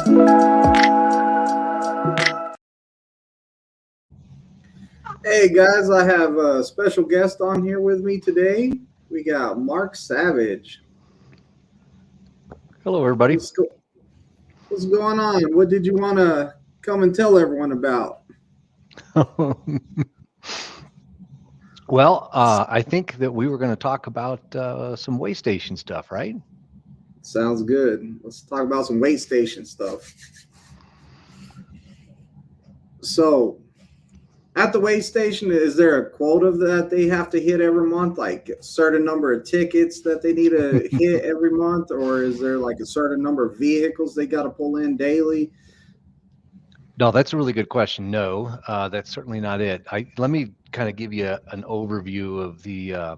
Hey guys, I have a special guest on here with me today. We got Mark Savage. Hello, everybody. What's, go- what's going on? What did you want to come and tell everyone about? Well, I think that we were going to talk about some way station stuff, right? Sounds good. Let's talk about some weight station stuff. So, at the weigh station, is there a quota that they have to hit every month, like a certain number of tickets that they need to hit every month, or is there like a certain number of vehicles they got to pull in daily? No, that's a really good question. No, that's certainly not it. Let me kind of give you an overview of the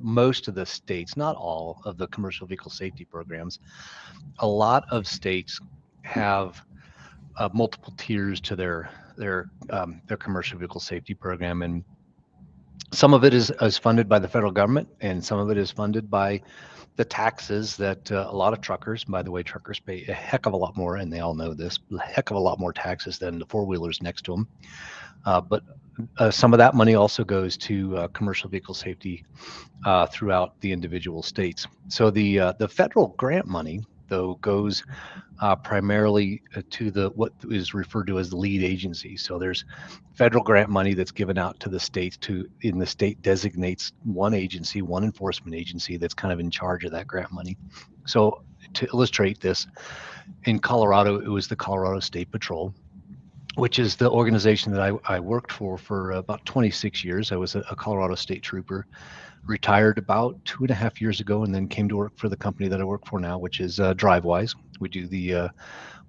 most of the states, not all of the commercial vehicle safety programs. A lot of states have multiple tiers to their commercial vehicle safety program, and some of it is funded by the federal government, and some of it is funded by the taxes that a lot of truckers, by the way, truckers pay a heck of a lot more, and they all know this, a heck of a lot more taxes than the four wheelers next to them. But some of that money also goes to commercial vehicle safety throughout the individual states. So the federal grant money, though, goes primarily to the what is referred to as the lead agency. So there's federal grant money that's given out to the states in the state designates one agency, one enforcement agency that's kind of in charge of that grant money. So to illustrate this, in Colorado, it was the Colorado State Patrol, which is the organization that I worked for about 26 years. I was a Colorado State Trooper, retired about 2.5 years ago, and then came to work for the company that I work for now, which is DriveWise. We do the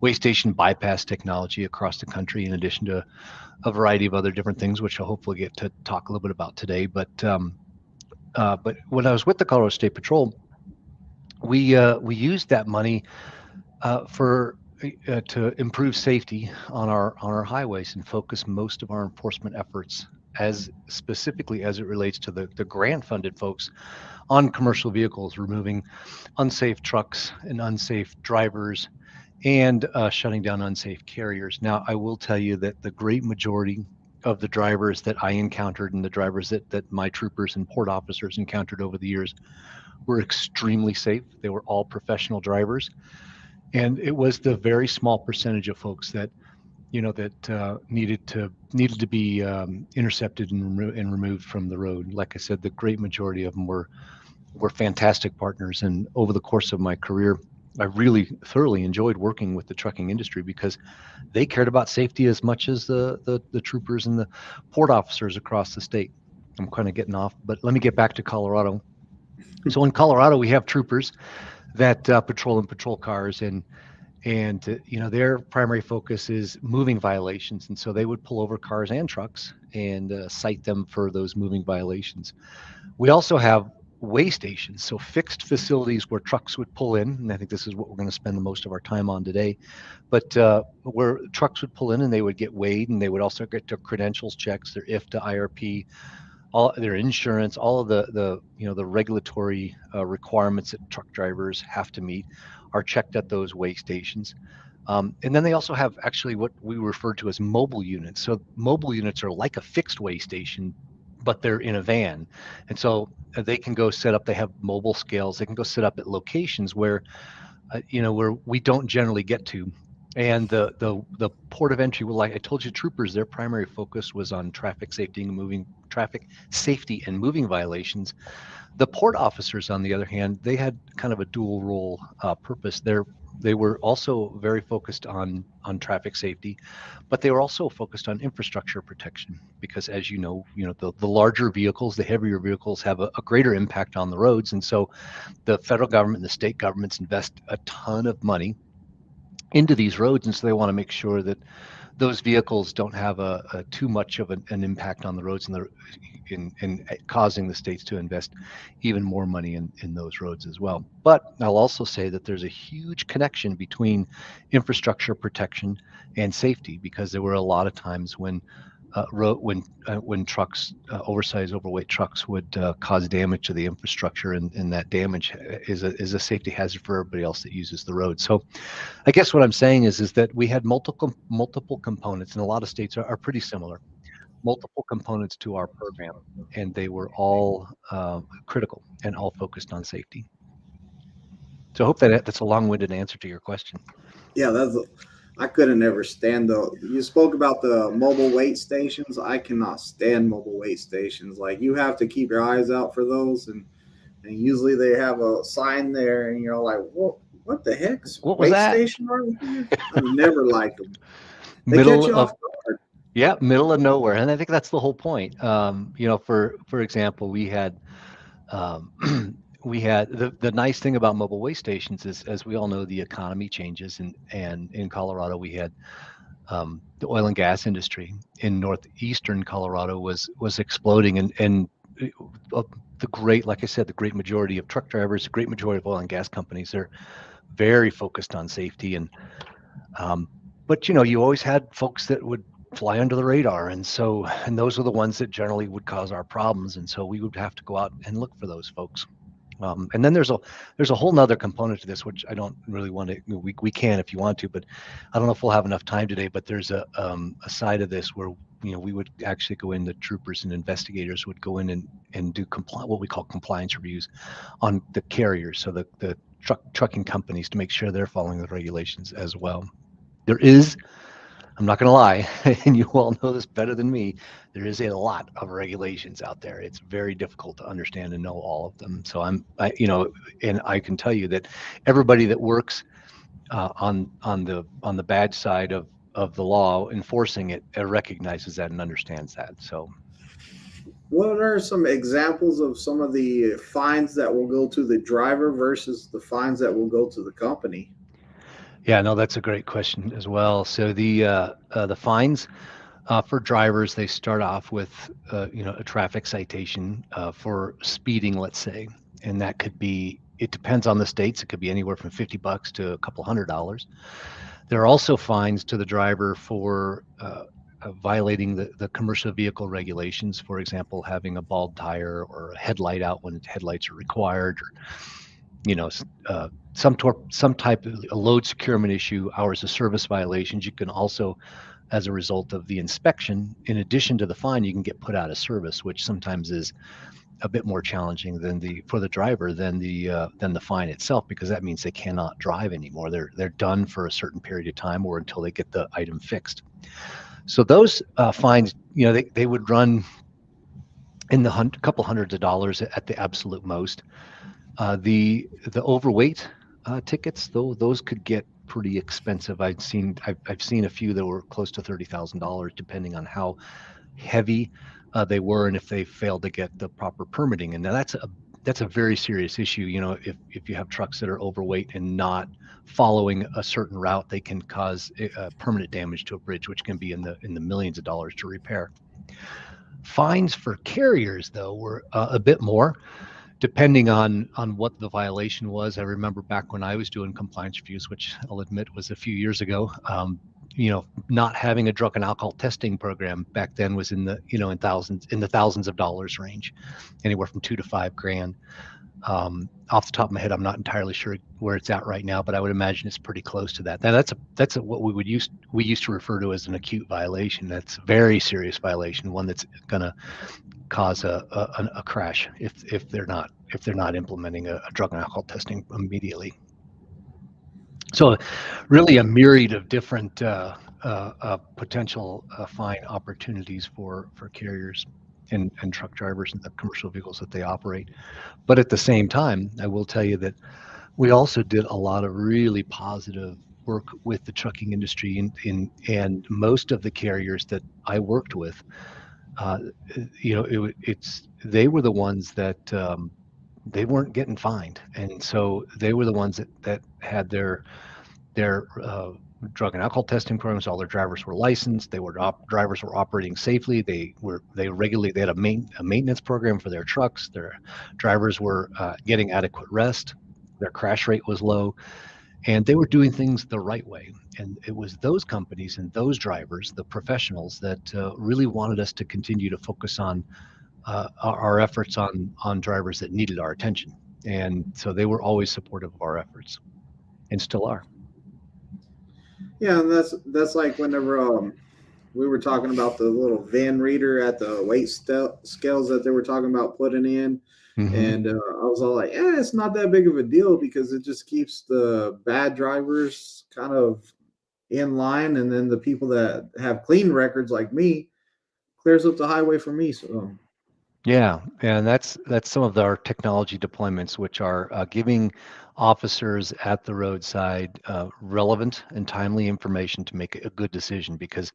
way station bypass technology across the country, in addition to a variety of other different things, which I'll hopefully get to talk a little bit about today. But when I was with the Colorado State Patrol, we used that money for to improve safety on our highways and focus most of our enforcement efforts as specifically as it relates to the grant funded folks on commercial vehicles, removing unsafe trucks and unsafe drivers, and shutting down unsafe carriers. Now, I will tell you that the great majority of the drivers that I encountered and the drivers that my troopers and port officers encountered over the years were extremely safe. They were all professional drivers, and it was the very small percentage of folks that needed to be intercepted and removed from the road. Like I said, the great majority of them were fantastic partners, and over the course of my career, I really thoroughly enjoyed working with the trucking industry because they cared about safety as much as the troopers and the port officers across the state. I'm kind of getting off, but let me get back to Colorado. So in Colorado, we have troopers that patrol in patrol cars, and their primary focus is moving violations, and so they would pull over cars and trucks and cite them for those moving violations. We also have way stations, so fixed facilities where trucks would pull in, and I think this is what we're going to spend the most of our time on today. But where trucks would pull in and they would get weighed, and they would also get their credentials checks, their IFTA, IRP, all their insurance, all of the regulatory requirements that truck drivers have to meet are checked at those weigh stations. And then they also have actually what we refer to as mobile units. So mobile units are like a fixed weigh station, but they're in a van. And so they can go set up, they have mobile scales, they can go set up at locations where we don't generally get to. And the port of entry, well, like I told you, troopers, their primary focus was on traffic safety and moving violations. The port officers, on the other hand, they had kind of a dual role purpose. They were also very focused on traffic safety, but they were also focused on infrastructure protection because, as the larger vehicles, the heavier vehicles have a greater impact on the roads, and so the federal government and the state governments invest a ton of money into these roads, and so they want to make sure that those vehicles don't have a too much of an impact on the roads and in causing the states to invest even more money in those roads as well. But I'll also say that there's a huge connection between infrastructure protection and safety, because there were a lot of times when road when trucks, oversized, overweight trucks would cause damage to the infrastructure, and that damage is a safety hazard for everybody else that uses the road. So, I guess what I'm saying is that we had multiple components, and a lot of states are pretty similar. Multiple components to our program, and they were all critical and all focused on safety. So I hope that's a long-winded answer to your question. Yeah, I couldn't ever stand you spoke about the mobile weight stations. I cannot stand mobile weight stations. Like you have to keep your eyes out for those, and usually they have a sign there, and you're like, what the heck's What was weight that? station right here? I've never liked them. They catch Middle you off of guard. Yeah, middle of nowhere, and I think that's the whole point. For example, we had um, we had the nice thing about mobile waste stations is, as we all know, the economy changes, and in Colorado we had the oil and gas industry in northeastern Colorado was exploding, and uh, the great, like I said, the great majority of truck drivers, the great majority of oil and gas companies, they're very focused on safety, um, but you always had folks that would fly under the radar, and those are the ones that generally would cause our problems, and so we would have to go out and look for those folks. And then there's a whole nother component to this, which I don't really want to. We can if you want to, but I don't know if we'll have enough time today. But there's a side of this where we would actually go in. The troopers and investigators would go in and do what we call compliance reviews on the carriers, so the trucking companies, to make sure they're following the regulations as well. There is, I'm not going to lie, and you all know this better than me, there is a lot of regulations out there. It's very difficult to understand and know all of them. So and I can tell you that everybody that works on the bad side of the law enforcing it recognizes that and understands that. So What are some examples of some of the fines that will go to the driver versus the fines that will go to the company? yeah, no, that's a great question as well. So the fines for drivers, they start off with a traffic citation for speeding, let's say, and that could be. It depends on the states. It could be anywhere from $50 to a couple $100. There are also fines to the driver for violating the commercial vehicle regulations. For example, having a bald tire or a headlight out when headlights are required, or you know, some type of a load securement issue, hours of service violations. You can also, as a result of the inspection, in addition to the fine, you can get put out of service, which sometimes is a bit more challenging for the driver than the fine itself, because that means they cannot drive anymore. They're done for a certain period of time or until they get the item fixed. So those fines, they would run in the couple hundreds of dollars at the absolute most. The overweight tickets, though, those could get pretty expensive. I've seen a few that were close to $30,000, depending on how heavy they were and if they failed to get the proper permitting. And now that's a very serious issue. If you have trucks that are overweight and not following a certain route, they can cause permanent damage to a bridge, which can be in the millions of dollars to repair. Fines for carriers, though, were a bit more, depending on what the violation was. I remember back when I was doing compliance reviews, which I'll admit was a few years ago. Not having a drug and alcohol testing program back then was in the thousands of dollars range, anywhere from $2 to $5 grand. Off the top of my head, I'm not entirely sure where it's at right now, but I would imagine it's pretty close to that. Now that's what we used to refer to as an acute violation. That's a very serious violation, one that's going to cause a crash if they're not implementing a drug and alcohol testing immediately. So really a myriad of different potential fine opportunities for carriers and truck drivers and the commercial vehicles that they operate. But at the same time, I will tell you that we also did a lot of really positive work with the trucking industry, and most of the carriers that I worked with, they were the ones that they weren't getting fined, and so they were the ones that had their drug and alcohol testing programs. All their drivers were licensed. Drivers were operating safely. They had a maintenance program for their trucks. Their drivers were getting adequate rest. Their crash rate was low, and they were doing things the right way. And it was those companies and those drivers, the professionals, that really wanted us to continue to focus on our efforts on drivers that needed our attention. And so they were always supportive of our efforts, and still are. Yeah, and that's like whenever we were talking about the little van reader at the scales that they were talking about putting in. Hmm. And I was all like, it's not that big of a deal because it just keeps the bad drivers kind of in line. And then the people that have clean records like me clears up the highway for me. So, Yeah, and that's some of our technology deployments, which are giving officers at the roadside relevant and timely information to make a good decision, because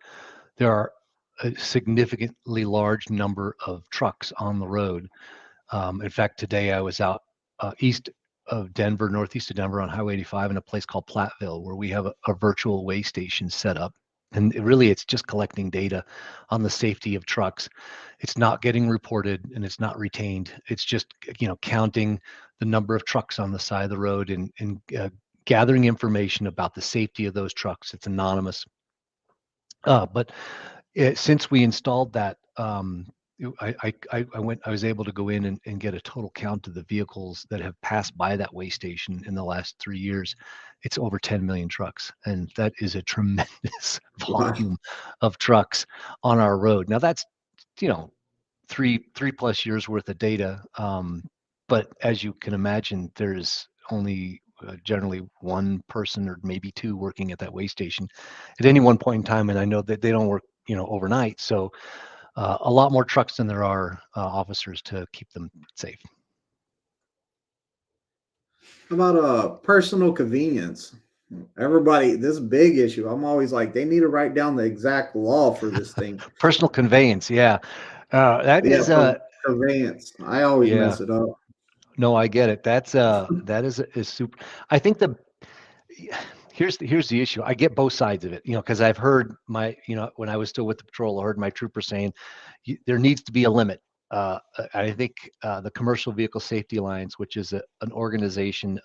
there are a significantly large number of trucks on the road. In fact, today I was out east of Denver, northeast of Denver on Highway 85 in a place called Platteville, where we have a virtual weigh station set up. And really, it's just collecting data on the safety of trucks. It's not getting reported and it's not retained. It's just, counting the number of trucks on the side of the road, and gathering information about the safety of those trucks. It's anonymous. But since we installed that, I was able to go in and get a total count of the vehicles that have passed by that weigh station in the last 3 years. It's over 10 million trucks, and that is a tremendous wow. volume of trucks on our road. Now that's, you know, three plus years worth of data. But as you can imagine, there's only generally one person or maybe two working at that weigh station at any one point in time, and I know that they don't work, overnight. So a lot more trucks than there are officers to keep them safe. How about personal convenience? Everybody, this big issue. I'm always like, they need to write down the exact law for this thing. Personal conveyance, yeah, that Yeah, is conveyance. I always yeah. mess it up. No, I get it. That is super. I think here's the issue. I get both sides of it, because I've heard when I was still with the patrol, I heard my trooper saying there needs to be a limit. I think the Commercial Vehicle Safety Alliance, which is an organization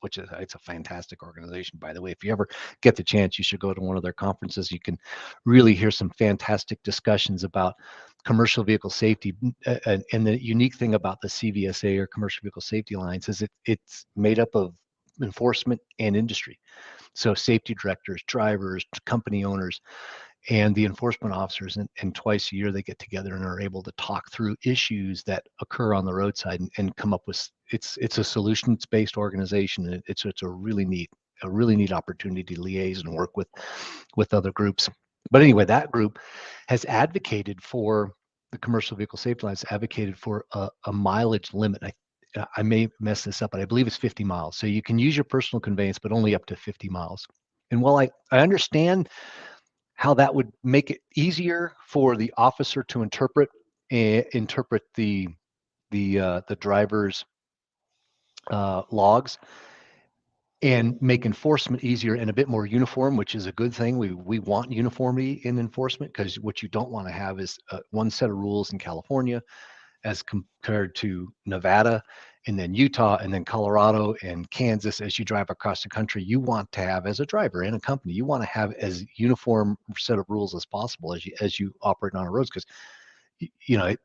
it's a fantastic organization, by the way. If you ever get the chance, you should go to one of their conferences. You can really hear some fantastic discussions about commercial vehicle safety. And the unique thing about the CVSA, or Commercial Vehicle Safety Alliance, is it's made up of enforcement and industry. So safety directors, drivers, company owners, and the enforcement officers, and twice a year they get together and are able to talk through issues that occur on the roadside, and come up with it's a solutions based organization, and it's a really neat opportunity to liaise and work with other groups. But anyway, that group has advocated for the Commercial Vehicle Safety Alliance, advocated for a mileage limit. I may mess this up, but I believe it's 50 miles. So you can use your personal conveyance, but only up to 50 miles. And while I understand how that would make it easier for the officer to interpret the driver's logs, and make enforcement easier and a bit more uniform, which is a good thing. We want uniformity in enforcement, because what you don't want to have is one set of rules in California as compared to Nevada, and then Utah, and then Colorado and Kansas. As you drive across the country, you want to have, as a driver and a company, you want to have as uniform set of rules as possible as you operate on our roads, because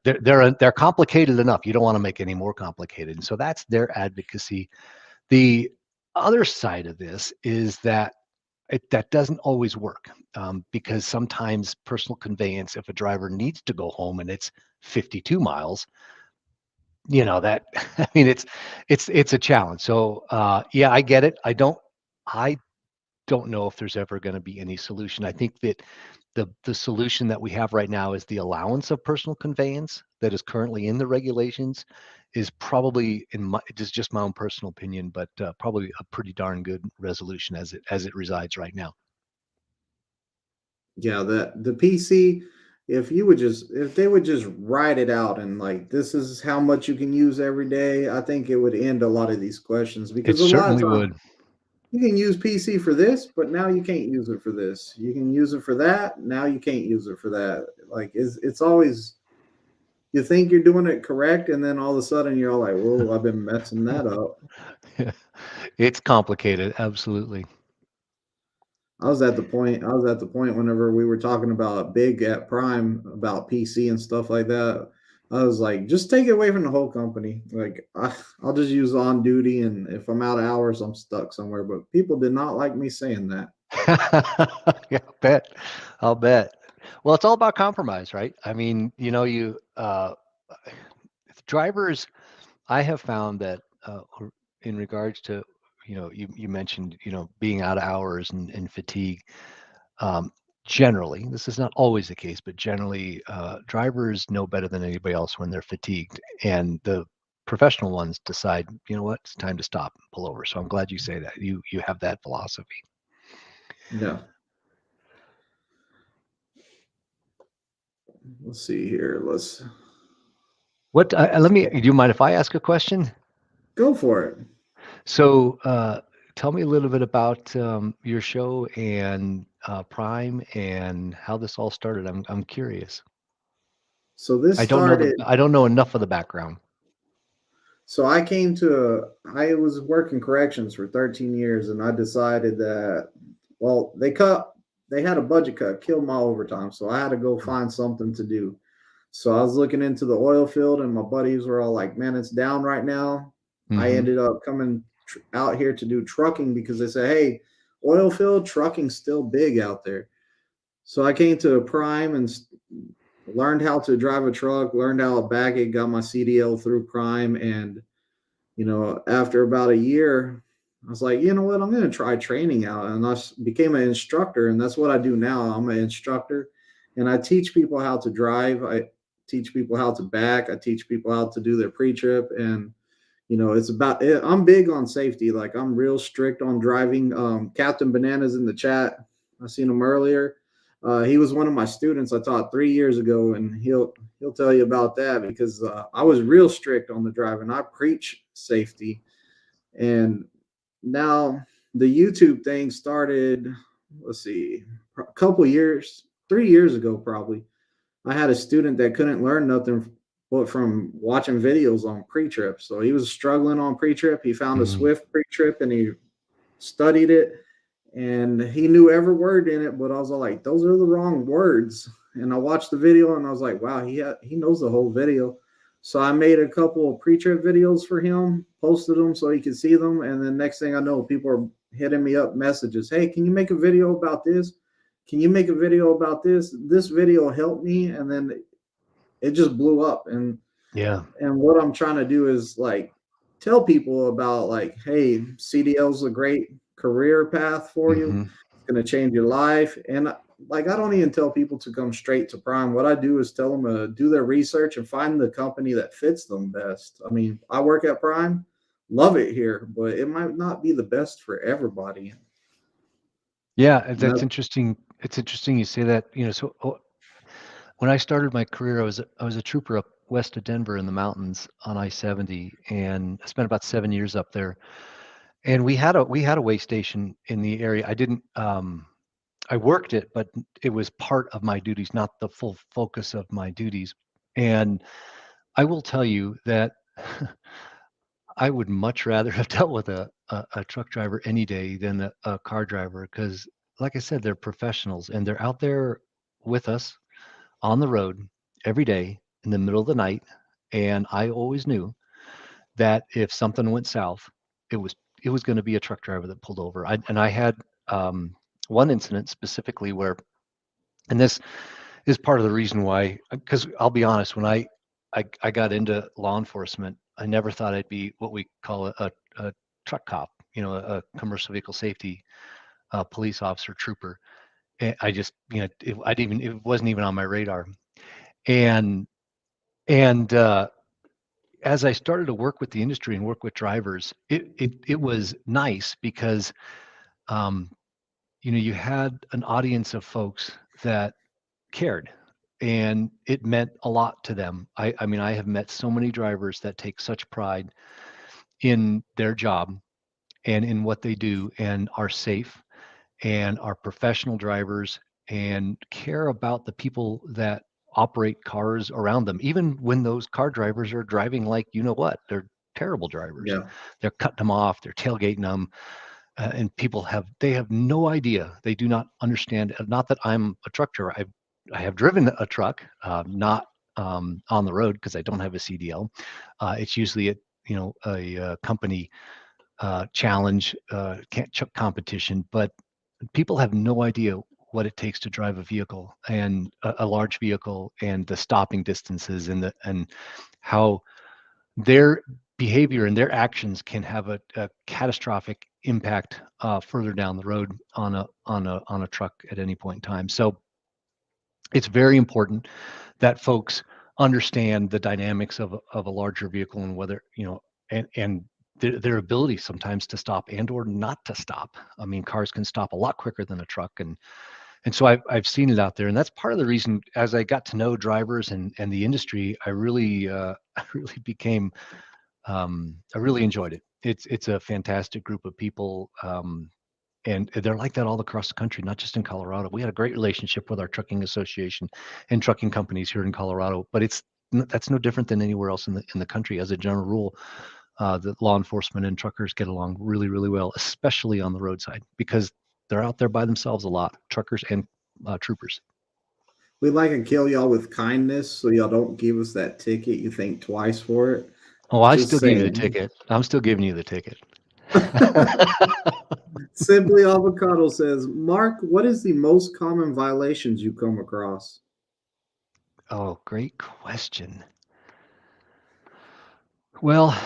they're complicated enough. You don't want to make any more complicated, and so that's their advocacy. The other side of this is that that doesn't always work, because sometimes personal conveyance, if a driver needs to go home and it's 52 miles, that I mean, it's a challenge. So yeah, I get it. I don't know if there's ever going to be any solution. I think that the solution that we have right now is the allowance of personal conveyance that is currently in the regulations, is probably, just my own personal opinion, but probably a pretty darn good resolution as it resides right now. Yeah, that the PC, if they would just write it out and like this is how much you can use every day, I think it would end a lot of these questions It because a lot of certainly times would. you can use PC for this, but now you can't use it for this. You can use it for that, now you can't use it for that. Like it's always you think you're doing it correct, and then all of a sudden you're all like, "Whoa, I've been messing that up." It's complicated, absolutely. I was at the point whenever we were talking about big at Prime about PC and stuff like that. I was like, just take it away from the whole company. Like, I'll just use on duty, and if I'm out of hours, I'm stuck somewhere. But people did not like me saying that. Yeah, I'll bet. I'll bet. Well, it's all about compromise, right? I mean, drivers, I have found that in regards to, you mentioned, being out of hours and fatigue. Um, Generally, this is not always the case, but generally, drivers know better than anybody else when they're fatigued, and the professional ones decide, you know what, it's time to stop and pull over. So I'm glad you say that. You have that philosophy. Yeah. Let's see here. Let's What? Do you mind if I ask a question? go for it. So, tell me a little bit about your show and Prime and how this all started. I'm curious. So this started. I don't know enough of the background. So I was working corrections for 13 years, and I decided that, well, they had a budget cut, killed my overtime, so I had to go find something to do. So I was looking into the oil field, and my buddies were all like, "Man, it's down right now." I Mm-hmm. ended up coming out here to do trucking because they said, "Hey, oil field trucking's still big out there." So I came to Prime and learned how to drive a truck, learned how to back it, got my CDL through Prime, and after about a year, I was like, you know what, I'm going to try training out. And I became an instructor. And that's what I do now. I'm an instructor and I teach people how to drive. I teach people how to back. I teach people how to do their pre trip. And, I'm big on safety. Like, I'm real strict on driving. Captain Bananas in the chat, I seen him earlier. He was one of my students I taught 3 years ago, and he'll tell you about that because I was real strict on the driving. I preach safety, and now the YouTube thing started. Let's see, a couple years, 3 years ago, probably. I had a student that couldn't learn nothing but from watching videos on pre-trip. So he was struggling on pre-trip. He found a Mm-hmm. Swift pre-trip and he studied it and he knew every word in it, but I was like, those are the wrong words. And I watched the video and I was like, wow, he knows the whole video. So I made a couple of pre-trip videos for him, posted them so he could see them, and then next thing I know, people are hitting me up messages. Hey, can you make a video about this? Can you make a video about this? This video helped me, and then it just blew up. Yeah. And what I'm trying to do is like tell people about like, hey, CDL is a great career path for you. Mm-hmm. It's going to change your life. And like, I don't even tell people to come straight to Prime. What I do is tell them to do their research and find the company that fits them best. I mean, I work at Prime, love it here, but it might not be the best for everybody. Yeah, And that's that, interesting. It's interesting you say that. So when I started my career, I was a trooper up west of Denver in the mountains on I-70, and I spent about 7 years up there. And we had a way station in the area. I worked it, but it was part of my duties, not the full focus of my duties. And I will tell you that I would much rather have dealt with a truck driver any day than a car driver because, like I said, they're professionals and they're out there with us on the road every day in the middle of the night. And I always knew that if something went south, it was it was going to be a truck driver that pulled over. I had um, one incident specifically where, and this is part of the reason why, because I'll be honest, when I got into law enforcement, I never thought I'd be what we call a truck cop, a commercial vehicle safety police officer trooper. And I just, it wasn't even on my radar. And and as I started to work with the industry and work with drivers, it was nice because um, you had an audience of folks that cared and it meant a lot to them. I mean, I have met so many drivers that take such pride in their job and in what they do and are safe and are professional drivers and care about the people that operate cars around them, even when those car drivers are driving like you know what. terrible drivers. Yeah. They're cutting them off, they're tailgating them, and people have no idea. They do not understand. Not that I'm a truck driver. I have driven a truck, not on the road because I don't have a CDL. It's usually a company challenge, competition, but people have no idea what it takes to drive a vehicle and a large vehicle and the stopping distances and how their behavior and their actions can have a catastrophic impact further down the road on a truck at any point in time. So it's very important that folks understand the dynamics of a larger vehicle and whether and their ability sometimes to stop and or not to stop. I mean, cars can stop a lot quicker than a truck, and so I've seen it out there, and that's part of the reason. As I got to know drivers and the industry, I really I really became I really enjoyed it. It's a fantastic group of people, and they're like that all across the country, not just in Colorado. We had a great relationship with our trucking association and trucking companies here in Colorado, but that's no different than anywhere else in the country. As a general rule, the law enforcement and truckers get along really, really well, especially on the roadside because they're out there by themselves a lot, truckers and troopers. We like to kill y'all with kindness so y'all don't give us that ticket. You think twice for it. Oh, I Just still give you the saying. ticket. I'm still giving you the ticket. Simply Avocado says, Mark, what is the most common violations you come across? Oh, great question. Well,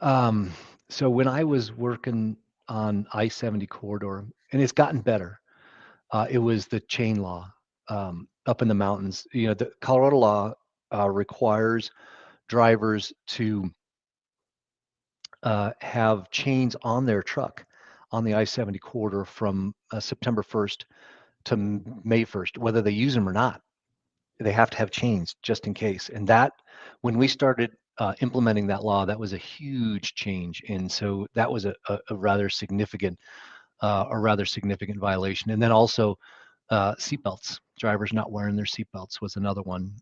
um, so when I was working on I-70 corridor, and it's gotten better, it was the chain law up in the mountains. The Colorado law requires drivers to have chains on their truck on the I-70 corridor from September 1st to May 1st, whether they use them or not. They have to have chains just in case. And that, when we started implementing that law, that was a huge change. And so that was a rather significant violation. And then also seatbelts. Drivers not wearing their seatbelts was another one.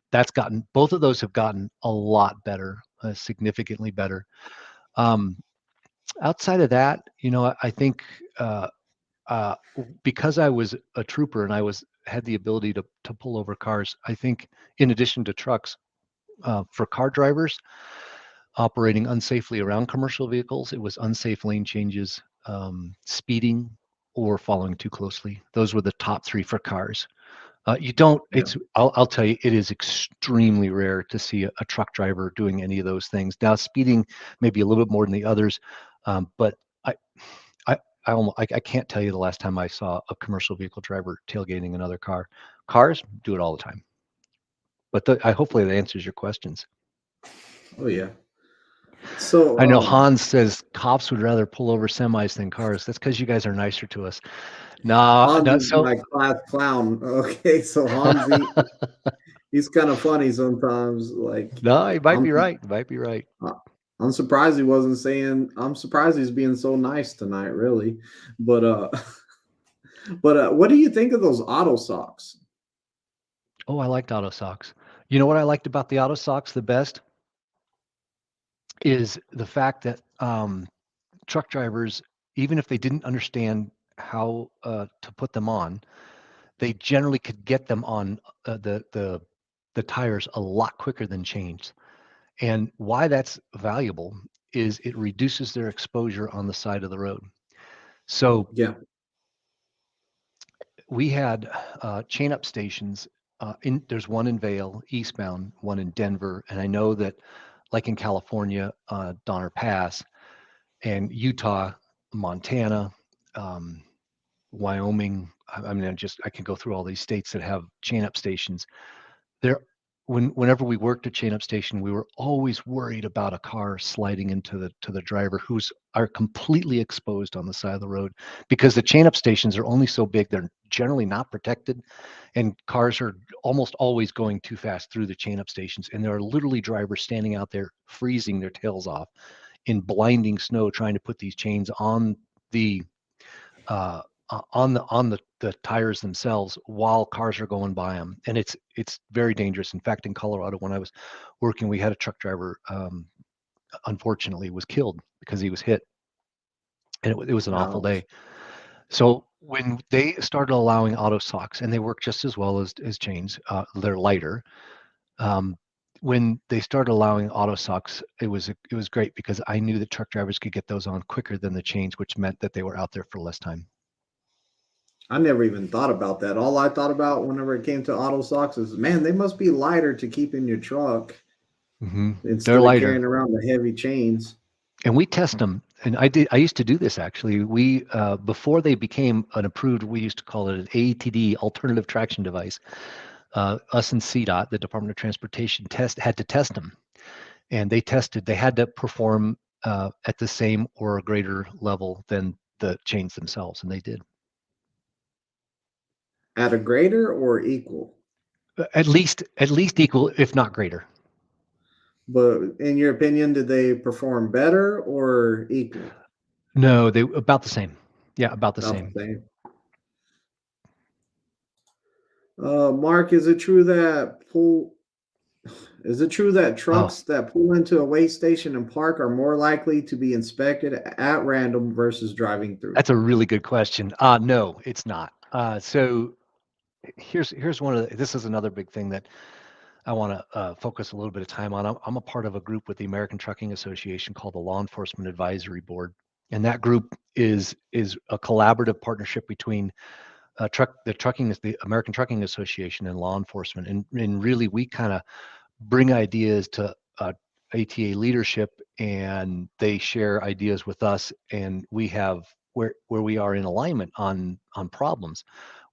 Both of those have gotten a lot better, significantly better. Um, Outside of that, I think uh, because I was a trooper and had the ability to pull over cars, I think in addition to trucks, for car drivers operating unsafely around commercial vehicles, it was unsafe lane changes, speeding, or following too closely. Those were the top three for cars. You don't. Yeah. I'll tell you, it is extremely rare to see a truck driver doing any of those things. Now, speeding maybe a little bit more than the others, but I, I can't tell you the last time I saw a commercial vehicle driver tailgating another car. Cars do it all the time. But hopefully that answers your questions. Oh yeah. So I know Hans says cops would rather pull over semis than cars. That's because you guys are nicer to us. No, Hans no. is So my class clown. Okay, so Hansi, he's kind of funny sometimes. Like no, you might I'm be right. You might be right. uh, I'm surprised he wasn't saying. I'm surprised he's being so nice tonight, really. But what do you think of those auto socks? Oh, I liked auto socks. You know what I liked about the auto socks the best is the fact that truck drivers, even if they didn't understand how to put them on, they generally could get them on the tires a lot quicker than chains. And why that's valuable is it reduces their exposure on the side of the road. So Yeah, we had chain up stations. There's one in Vail, eastbound, one in Denver, and I know that, like in California, Donner Pass, and Utah, Montana, um, Wyoming. I mean, I can go through all these states that have chain up stations. There, whenever we worked at chain up station, we were always worried about a car sliding into the driver who's are completely exposed on the side of the road because the chain up stations are only so big. They're generally not protected, and cars are almost always going too fast through the chain up stations. And there are literally drivers standing out there freezing their tails off in blinding snow trying to put these chains on the uh, the tires themselves while cars are going by them, and it's very dangerous. In fact, in Colorado, when I was working, we had a truck driver. unfortunately was killed because he was hit, and it was an awful day. Ouch. So when they started allowing auto socks, and they work just as well as chains, they're lighter. Um, when they started allowing auto socks, it was great because I knew that truck drivers could get those on quicker than the chains, which meant that they were out there for less time. I never even thought about that. All I thought about whenever it came to auto socks is, man, they must be lighter to keep in your truck They're instead of lighter, carrying around the heavy chains. and we test them. And I used to do this actually. We before they became an approved, we used to call it an ATD, alternative traction device. Us and CDOT, the Department of Transportation, had to test them, and they had to perform at the same or a greater level than the chains themselves, and they did. At a greater or equal? At least equal, if not greater. But in your opinion, did they perform better or equal? No, they about the same. Yeah, about the About same. the same. Mark, is it true that Oh, trucks that pull into a weigh station and park are more likely to be inspected at random versus driving through? that's a really good question. No, it's not. So here's this is another big thing that I want to focus a little bit of time on. I'm a part of a group with the American Trucking Association called the Law Enforcement Advisory Board, and that group is a collaborative partnership between the American Trucking Association and law enforcement, and really we kind of bring ideas to ATA leadership, and they share ideas with us, and we have where we are in alignment on problems.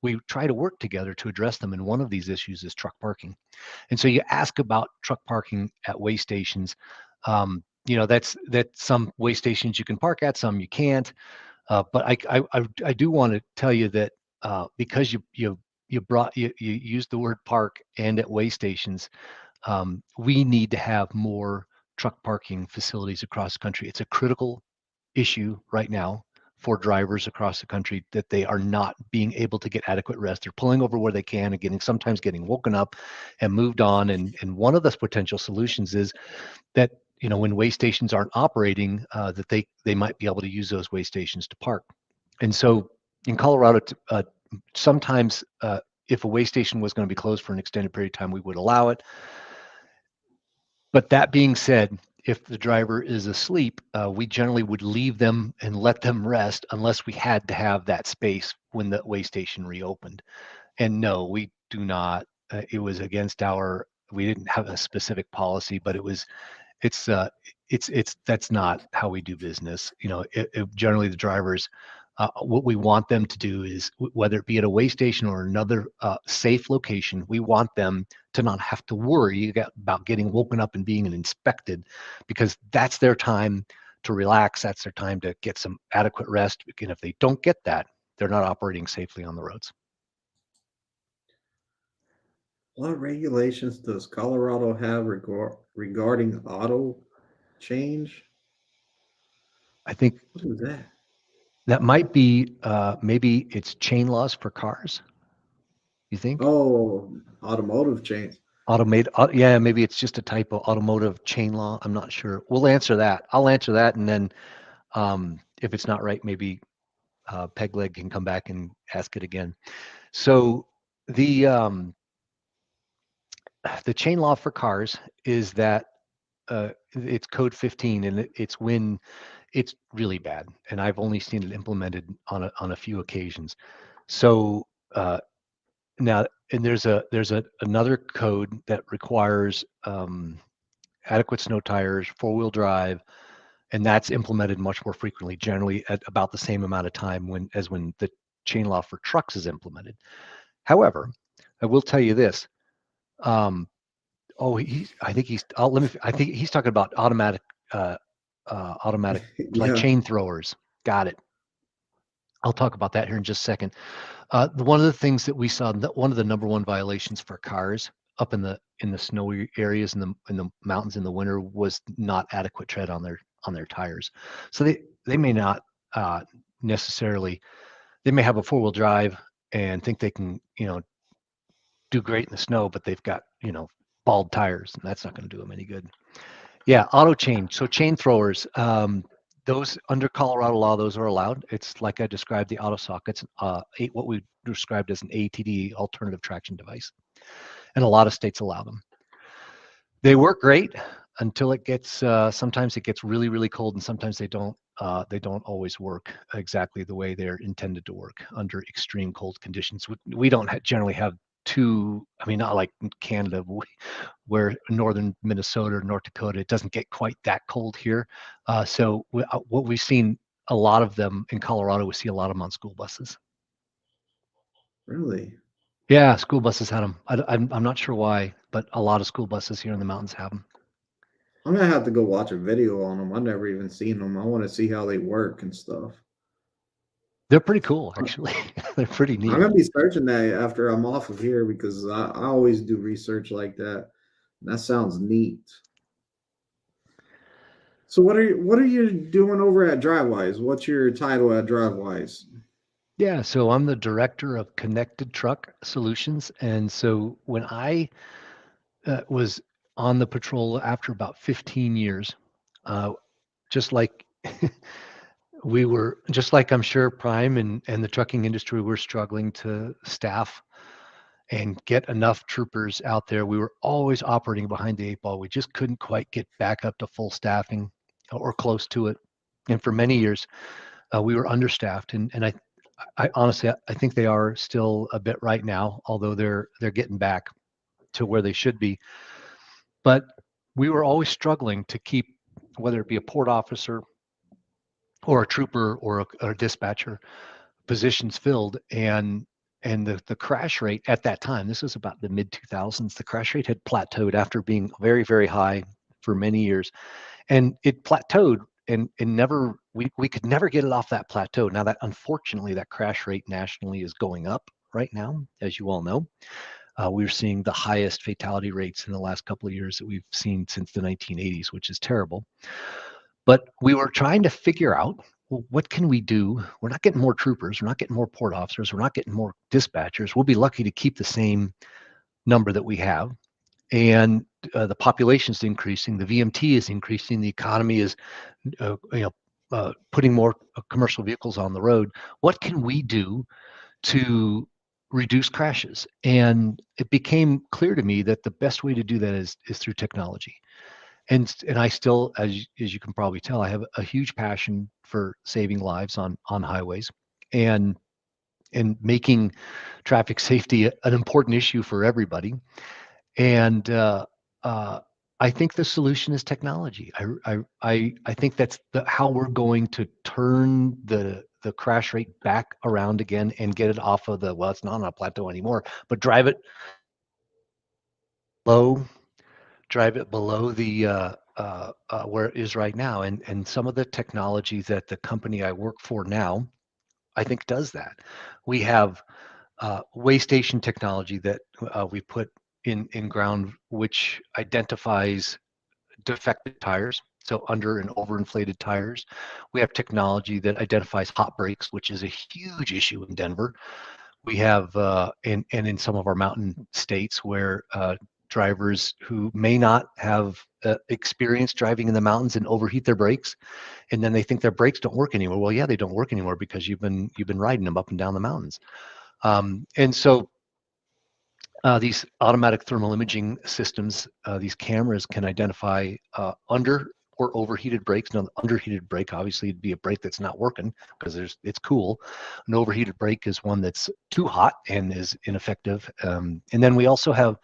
We try to work together to address them, and one of these issues is truck parking. And so you ask about truck parking at weigh stations. That's some weigh stations you can park at, some you can't. But I do want to tell you that because you used the word park and at weigh stations, we need to have more truck parking facilities across the country. It's a critical issue right now for drivers across the country that they are not being able to get adequate rest. They're pulling over where they can and sometimes getting woken up and moved on. And one of the potential solutions is that when weigh stations aren't operating, that they might be able to use those weigh stations to park. And so in Colorado, sometimes if a weigh station was going to be closed for an extended period of time, we would allow it. But that being said, if the driver is asleep, we generally would leave them and let them rest unless we had to have that space when the weigh station reopened. And no, we do not. It was against we didn't have a specific policy, but it's that's not how we do business. Generally the drivers, what we want them to do is whether it be at a weigh station or another safe location, we want them to not have to worry about getting woken up and being inspected, because that's their time to relax. That's their time to get some adequate rest. And if they don't get that, they're not operating safely on the roads. What regulations does Colorado have regarding auto change? I think What is that? that might be maybe it's chain laws for cars. You think? Oh, automotive change. Yeah, maybe it's just a typo. Automotive chain law. I'm not sure. We'll answer that. I'll answer that, and then if it's not right, maybe Pegleg can come back and ask it again. So the um, the chain law for cars is that it's code 15, and it's when it's really bad, and I've only seen it implemented on a few occasions. So now, and there's another code that requires adequate snow tires, four-wheel drive, and that's implemented much more frequently, generally at about the same amount of time as when the chain law for trucks is implemented. However, I will tell you this. Um, I think I think he's talking about uh, automatic like Yeah. chain throwers. Got it. I'll talk about that here in just a second. One of the things that we saw, one of the number one violations for cars up in the snowy areas in the mountains in the winter was not adequate tread on their tires. So they may not necessarily, they may have a four-wheel drive and think they can do great in the snow, but they've got bald tires, and that's not going to do them any good. Yeah, auto chain. So chain throwers, those under Colorado law, those are allowed. It's like I described the auto sockets, what we described as an ATD, alternative traction device, and a lot of states allow them. They work great until it gets. Sometimes it gets really, really cold, and sometimes they don't. They don't always work exactly the way they're intended to work under extreme cold conditions. We don't generally have too. I mean, not like Canada, where northern Minnesota or North Dakota, it doesn't get quite that cold here. What we've seen a lot of them in Colorado, we see a lot of them on school buses. Really? Yeah, school buses had them. I'm not sure why, but a lot of school buses here in the mountains have them. I'm gonna have to go watch a video on them. I've never even seen them. I want to see how they work and stuff. They're pretty cool, actually. They're pretty I'm neat. gonna be searching that after I'm off of here because I always do research like that. That sounds neat. So what are you doing over at DriveWise? What's your title at DriveWise? Yeah, so I'm the director of Connected Truck Solutions. And so when I was on the patrol after about 15 years, uh, just like just like I'm sure Prime and the trucking industry were struggling to staff and get enough troopers out there. We were always operating behind the eight ball. We just couldn't quite get back up to full staffing or close to it. And for many years, we were understaffed. And I honestly, I think they are still a bit right now, although they're getting back to where they should be. But we were always struggling to keep, whether it be a port officer or a trooper or a dispatcher, positions filled. And the crash rate at that time, this was about the mid 2000s, the crash rate had plateaued after being very, very high for many years. And it plateaued and never, we could never get it off that plateau. Now that unfortunately that crash rate nationally is going up right now, as you all know. We're seeing the highest fatality rates in the last couple of years that we've seen since the 1980s, which is terrible. But we were trying to figure out, well, what can we do? We're not getting more troopers. We're not getting more port officers. We're not getting more dispatchers. We'll be lucky to keep the same number that we have. And the population is increasing. The VMT is increasing. The economy is, putting more commercial vehicles on the road. What can we do to reduce crashes? And it became clear to me that the best way to do that is through technology. And I still, as you can probably tell, I have a huge passion for saving lives on highways and and making traffic safety an important issue for everybody. And uh, I think the solution is technology. I think that's how we're going to turn the crash rate back around again and get it off of the, well, it's not on a plateau anymore, but low drive it below the where it is right now. And some of the technology that the company I work for now, I think does that. We have way station technology that we put in ground, which identifies defective tires. So under and overinflated tires. We have technology that identifies hot brakes, which is a huge issue in Denver. We have and in some of our mountain states where drivers who may not have experience driving in the mountains and overheat their brakes, and then they think their brakes don't work anymore. Well, yeah, they don't work anymore because you've been riding them up and down the mountains. And so these automatic thermal imaging systems, these cameras can identify under or overheated brakes. Now, the underheated brake obviously would be a brake that's not working because it's cool. An overheated brake is one that's too hot and is ineffective. And then we also have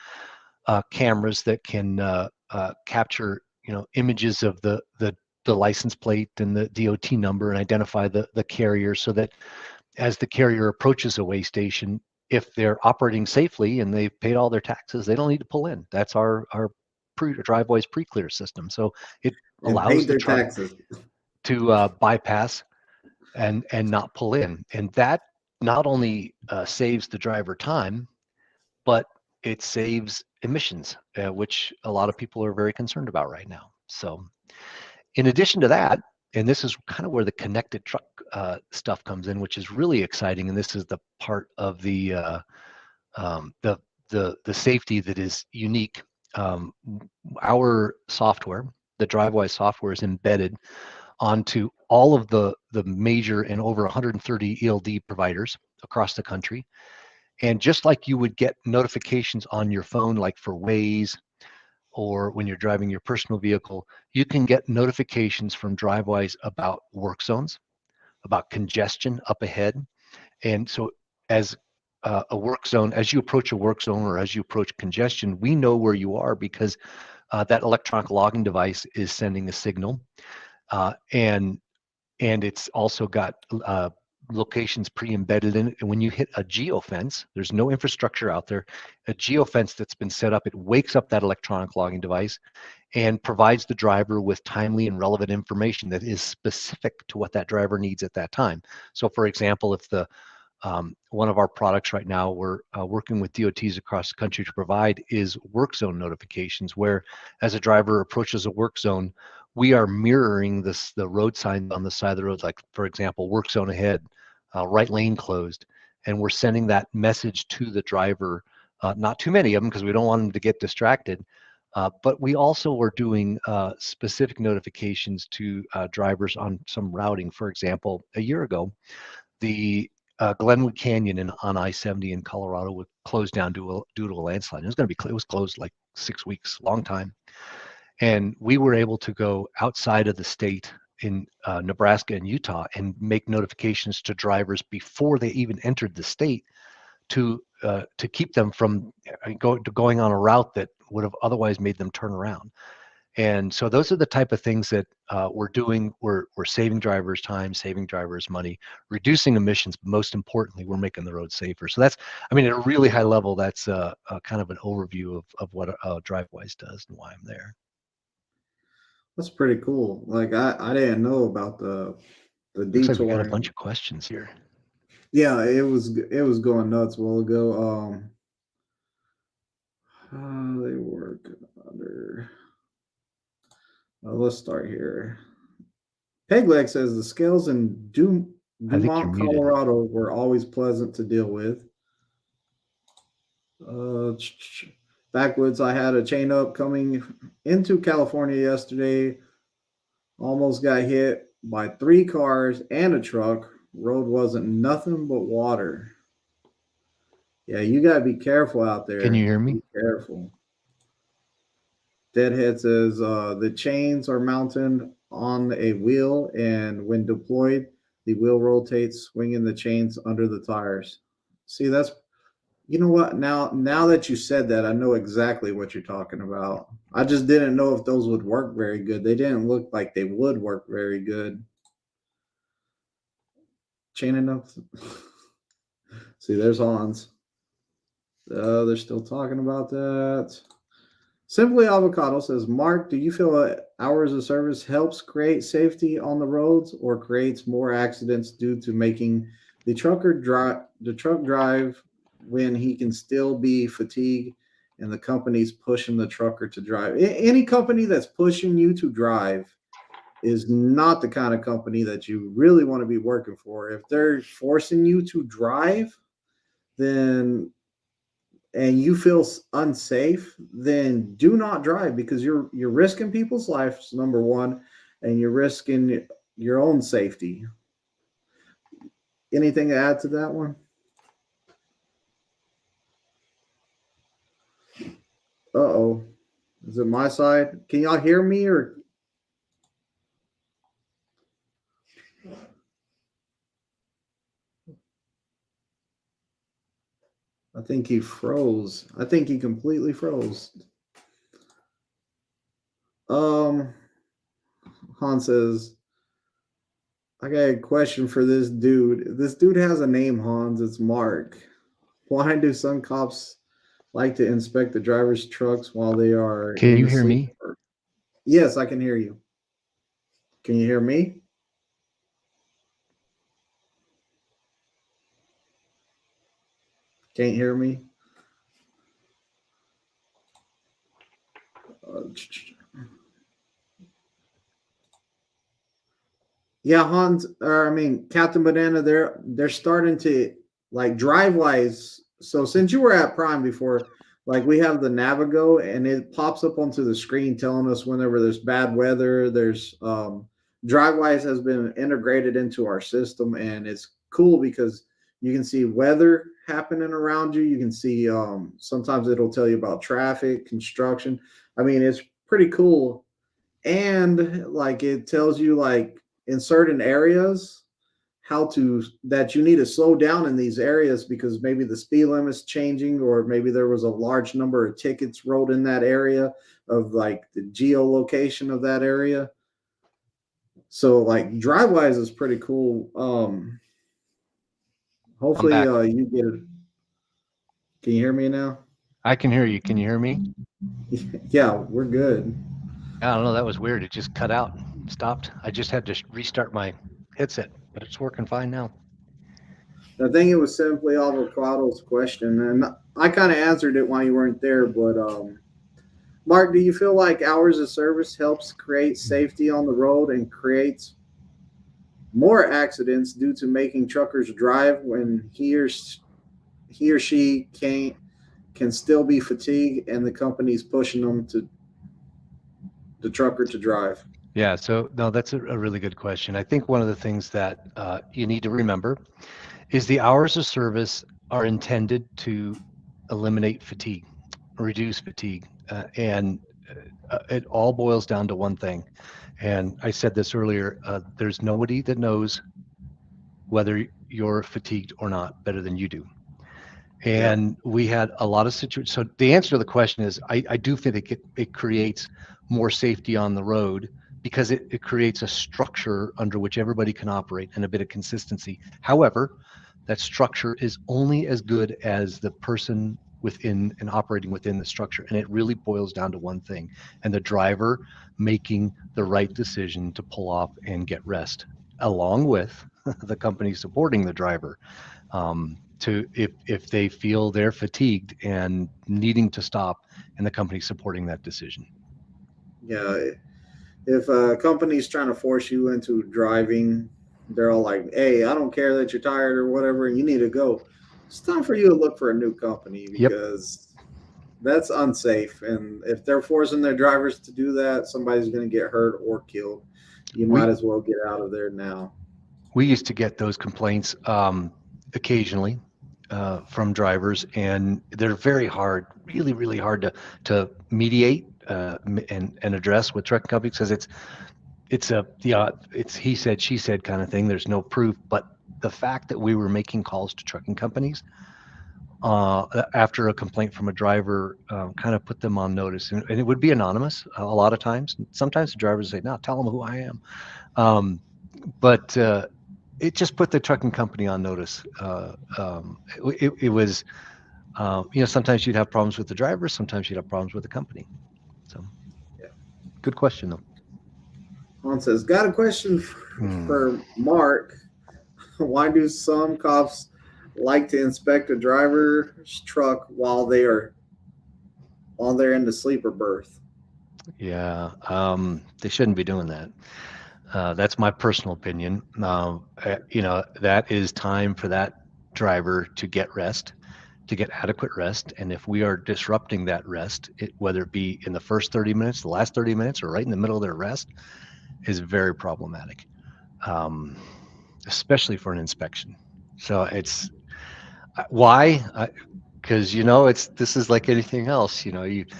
cameras that can capture images of the license plate and the DOT number and identify the carrier, so that as the carrier approaches a way station, if they're operating safely and they've paid all their taxes, they don't need to pull in. That's our driveway's pre-clear system. So it And allows paid the their truck taxes. to bypass and not pull in. And that not only saves the driver time, but it saves emissions, which a lot of people are very concerned about right now. So in addition to that, and this is kind of where the connected truck stuff comes in, which is really exciting. And this is the part of um, the safety that is unique. Um, our software the DriveWise software is embedded onto all of the major and over 130 ELD providers across the country. And just like you would get notifications on your phone, like for Waze or when you're driving your personal vehicle, you can get notifications from DriveWise about work zones, about congestion up ahead. And so as a work zone, as you approach a work zone or as you approach congestion, we know where you are because that electronic logging device is sending a signal. And it's also got locations pre-embedded in it. And when you hit a geofence, there's no infrastructure out there. A geofence that's been set up, it wakes up that electronic logging device and provides the driver with timely and relevant information that is specific to what that driver needs at that time. So for example, if the one of our products right now we're working with DOTs across the country to provide is work zone notifications, where as a driver approaches a work zone, we are mirroring the road signs on the side of the road, like for example, work zone ahead, right lane closed, and we're sending that message to the driver. Not too many of them because we don't want them to get distracted. But we also were doing specific notifications to drivers on some routing. For example, a year ago, the Glenwood Canyon on I-70 in Colorado was closed down due to a landslide. It was closed like 6 weeks, long time. And we were able to go outside of the state in Nebraska and Utah and make notifications to drivers before they even entered the state to keep them from going on a route that would have otherwise made them turn around. And so those are the type of things that we're doing. We're saving drivers time, saving drivers money, reducing emissions, but most importantly, we're making the road safer. So that's, I mean, at a really high level, that's a kind of an overview of what DriveWise does and why I'm there. That's pretty cool. Like I didn't know about the Looks like we got a detouring. bunch of questions here. Yeah, it was going nuts a while ago. How they work under. Let's start here. Pegleg says the scales in I think you're Dumont, muted. Colorado were always pleasant to deal with. Backwoods, I had a chain up coming into California yesterday. Almost got hit by 3 cars and a truck. Road wasn't nothing but water. Yeah, you got to be careful out there. Can you hear me? Be careful. Deadhead says the chains are mounted on a wheel, and when deployed, the wheel rotates, swinging the chains under the tires. See, that's, you know what? Now that you said that, I know exactly what you're talking about. I just didn't know if those would work very good. They didn't look like they would work very good. Chaining up. See, there's Hans. They're still talking about that. Simply Avocado says, Mark, do you feel hours of service helps create safety on the roads or creates more accidents due to making the truck drive when he can still be fatigued and the company's pushing the trucker to drive? Any company that's pushing you to drive is not the kind of company that you really want to be working for. If they're forcing you to drive, then and you feel unsafe, then do not drive, because you're risking people's lives, number one, and you're risking your own safety. Anything to add to that one? Uh-oh. Is it my side? Can y'all hear me, or I think he froze. I think he completely froze. Han says, I got a question for this dude. This dude has a name, Hans. It's Mark. Why do some cops like to inspect the driver's trucks while they are Can in you the hear me? sleeper? Yes, I can hear you. Can you hear me? Can't hear me? Yeah, Hans, or I mean Captain Banana, they're starting to like DriveWise. So since you were at Prime before, Like we have the Navigo, and it pops up onto the screen telling us whenever there's bad weather. There's DriveWise has been integrated into our system, and it's cool because you can see weather happening around you. You can see sometimes it'll tell you about traffic, construction. I mean, it's pretty cool, and like it tells you like in certain areas how to that you need to slow down in these areas because maybe the speed limit's changing or maybe there was a large number of tickets rolled in that area of like the geolocation of that area. So like DriveWise is pretty cool. I'm Hopefully back. you get it. Can you hear me now? I can hear you. Can you hear me? Yeah, we're good. I don't know. That was weird. It just cut out and stopped. I just had to restart my headset, but it's working fine now. I think it was simply Avocado's question, and I kind of answered it while you weren't there. But Mark, do you feel like hours of service helps create safety on the road and creates more accidents due to making truckers drive when he or she can still be fatigued and the company's pushing them to the trucker to drive? Yeah. So, no, that's a really good question. I think one of the things that you need to remember is the hours of service are intended to eliminate fatigue, reduce fatigue, and it all boils down to one thing. And I said this earlier, there's nobody that knows whether you're fatigued or not better than you do. Yeah, And we had a lot of situations. So the answer to the question is, I do think it creates more safety on the road because it creates a structure under which everybody can operate and a bit of consistency. However, that structure is only as good as the person within and operating within the structure. And it really boils down to one thing, and the driver making the right decision to pull off and get rest, along with the company supporting the driver, to if they feel they're fatigued and needing to stop, and the company supporting that decision. yeah. If a company's trying to force you into driving, they're all like, "Hey, I don't care that you're tired or whatever, and you need to go." It's time for you to look for a new company Yep. because that's unsafe. And if they're forcing their drivers to do that, somebody's going to get hurt or killed. You might we as well get out of there now. we used to get those complaints occasionally from drivers, and they're very hard, really, really hard to mediate and address with trucking companies because it's a yeah, it's he said she said kind of thing. There's no proof, but the fact that we were making calls to trucking companies after a complaint from a driver kind of put them on notice, and it would be anonymous a lot of times. Sometimes the drivers say, "No, tell them who I am," um, but it just put the trucking company on notice. It was, sometimes you'd have problems with the driver, sometimes you'd have problems with the company. So, Yeah. good question though. Han says, "Got a question Hmm. for Mark. Why do some cops like to inspect a driver's truck while they're in the sleeper berth?" Yeah, they shouldn't be doing that. That's my personal opinion. That is time for that driver to get rest, to get adequate rest. And if we are disrupting that rest, whether it be in the first 30 minutes, the last 30 minutes, or right in the middle of their rest, is very problematic, um, especially for an inspection. So it's why? Because it's this is like anything else. 95,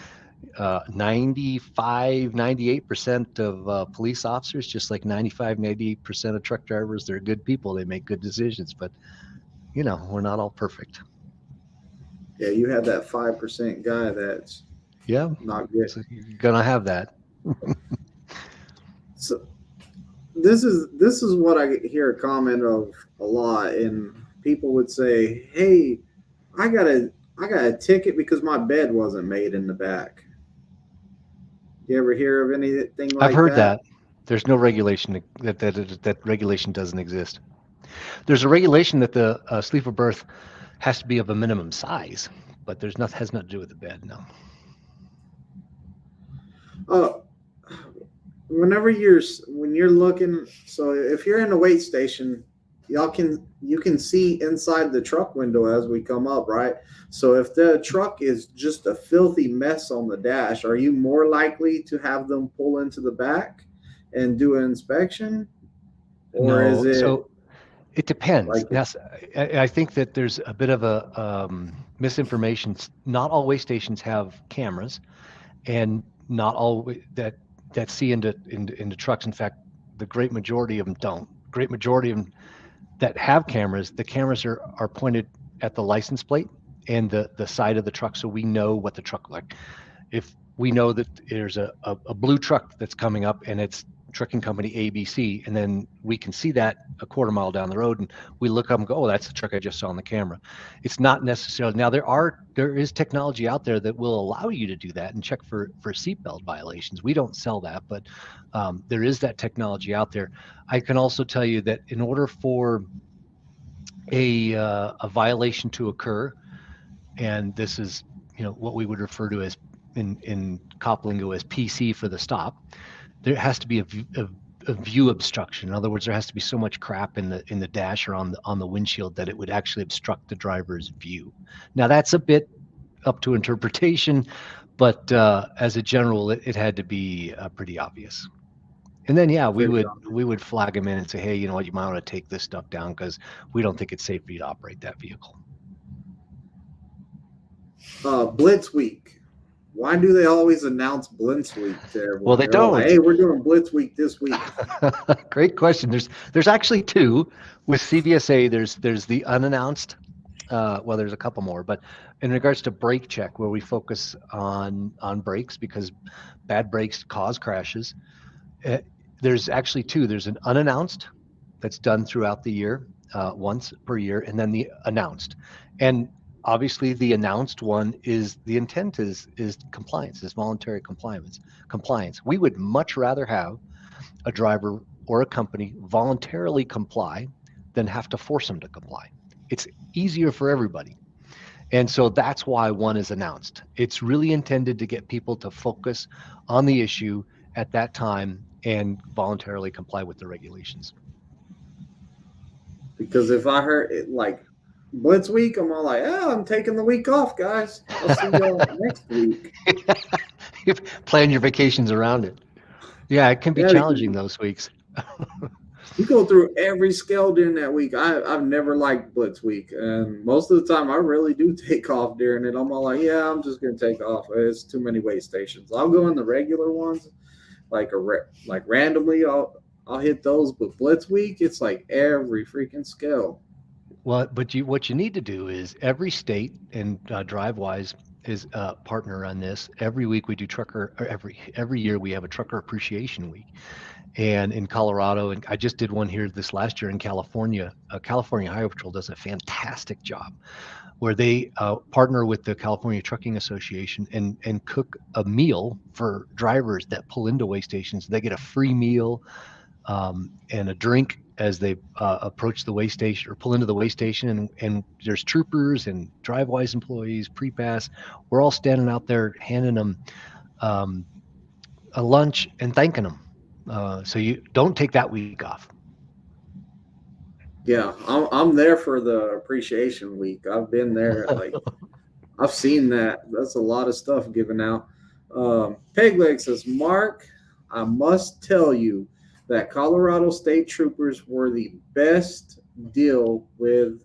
98% of police officers, just like 95, 98% of truck drivers, they're good people. They make good decisions, but we're not all perfect. Yeah, you have that 5% guy that's Yeah, not good. so you're gonna have that. So this is what I hear a comment of a lot, and people would say, "Hey, I got a I got a ticket because my bed wasn't made in the back." You ever hear of anything I've like heard that? that. There's no regulation that regulation doesn't exist. There's a regulation that the sleeper berth has to be of a minimum size, but there's not has nothing to do with the bed. No. Uh, whenever you're when you're looking, so if you're in a wait station, you can see inside the truck window as we come up, right? So if the truck is just a filthy mess on the dash, are you more likely to have them pull into the back and do an inspection, or is No, it so it depends. like Yes, I think that there's a bit of a misinformation. Not all weigh stations have cameras, and not all that see into trucks. In fact, the great majority of them don't. Great majority of them that have cameras, the cameras are pointed at the license plate and the side of the truck, so we know what the truck like. If we know that there's a blue truck that's coming up and it's trucking company ABC, and then we can see that a quarter mile down the road, and we look up and go, oh, that's the truck I just saw on the camera. It's not necessarily, now there is technology out there that will allow you to do that and check for seatbelt violations. We don't sell that, but there is that technology out there. I can also tell you that in order for a violation to occur, and this is what we would refer to as in cop lingo as PC for the stop, there has to be a view obstruction. In other words, there has to be so much crap in the dash or on the windshield that it would actually obstruct the driver's view. Now that's a bit up to interpretation, but as a general, it had to be pretty obvious. And then yeah, we pretty would flag them in and say, hey, you know what, you might want to take this stuff down because we don't think it's safe for you to operate that vehicle. Blitz Week? Why do they always announce Blitz Week to everyone? Well, they They're all like, don't. hey, we're doing Blitz Week this week. Great question. There's actually two with CVSA. There's the unannounced. Well, there's a couple more, but in regards to brake check, where we focus on brakes because bad brakes cause crashes. Uh, there's actually two. There's an unannounced that's done throughout the year, once per year, and then the announced. And obviously, the announced one is the intent is compliance, is voluntary compliance. Compliance. We would much rather have a driver or a company voluntarily comply than have to force them to comply. It's easier for everybody. And so that's why one is announced. It's really intended to get people to focus on the issue at that time and voluntarily comply with the regulations. Because if I heard it like Blitz Week, I'm all like, oh, I'm taking the week off, guys. I'll see y'all next week. Plan your vacations around it. Yeah, it can be Yeah, because challenging those weeks. you go through every scale during that week. I've never liked Blitz Week, and most of the time I really do take off during it. I'm all like, yeah, I'm just gonna take off. It's too many weigh stations. I'll go in the regular ones, like randomly. I'll hit those, but Blitz Week, it's like every freaking scale. Well, but what you need to do is every state and DriveWise is a partner on this. Every week we do trucker, or every year we have a trucker appreciation week. And in Colorado, and I just did one here this last year in California. California Highway Patrol does a fantastic job where they partner with the California Trucking Association and cook a meal for drivers that pull into weigh stations. They get a free meal and a drink as they approach the weigh station or pull into the weigh station. And there's troopers and DriveWise employees, pre-pass. We're all standing out there handing them um, a lunch and thanking them. So you don't take that week off. Yeah, I'm there for the appreciation week. I've been there. Like I've seen that. That's a lot of stuff given out. Pegleg says, Mark, I must tell you that Colorado State Troopers were the best deal with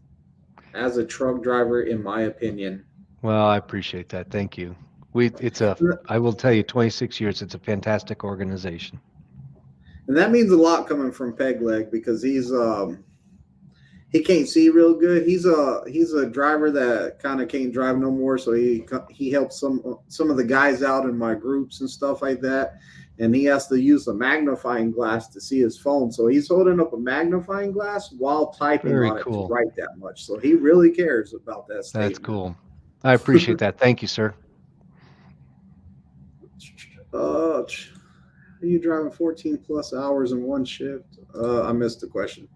as a truck driver, in my opinion. Well, I appreciate that. Thank you. I will tell you, 26 years, it's a fantastic organization. And that means a lot coming from Pegleg because he can't see real good. He's a driver that kind of can't drive no more, so he helps some of the guys out in my groups and stuff like that. And he has to use a magnifying glass to see his phone. So he's holding up a magnifying glass while typing Very on it to cool. write that much. So he really cares about that That's statement. cool. I appreciate that. Thank you, sir. Are you driving 14 plus hours in one shift? I missed the question.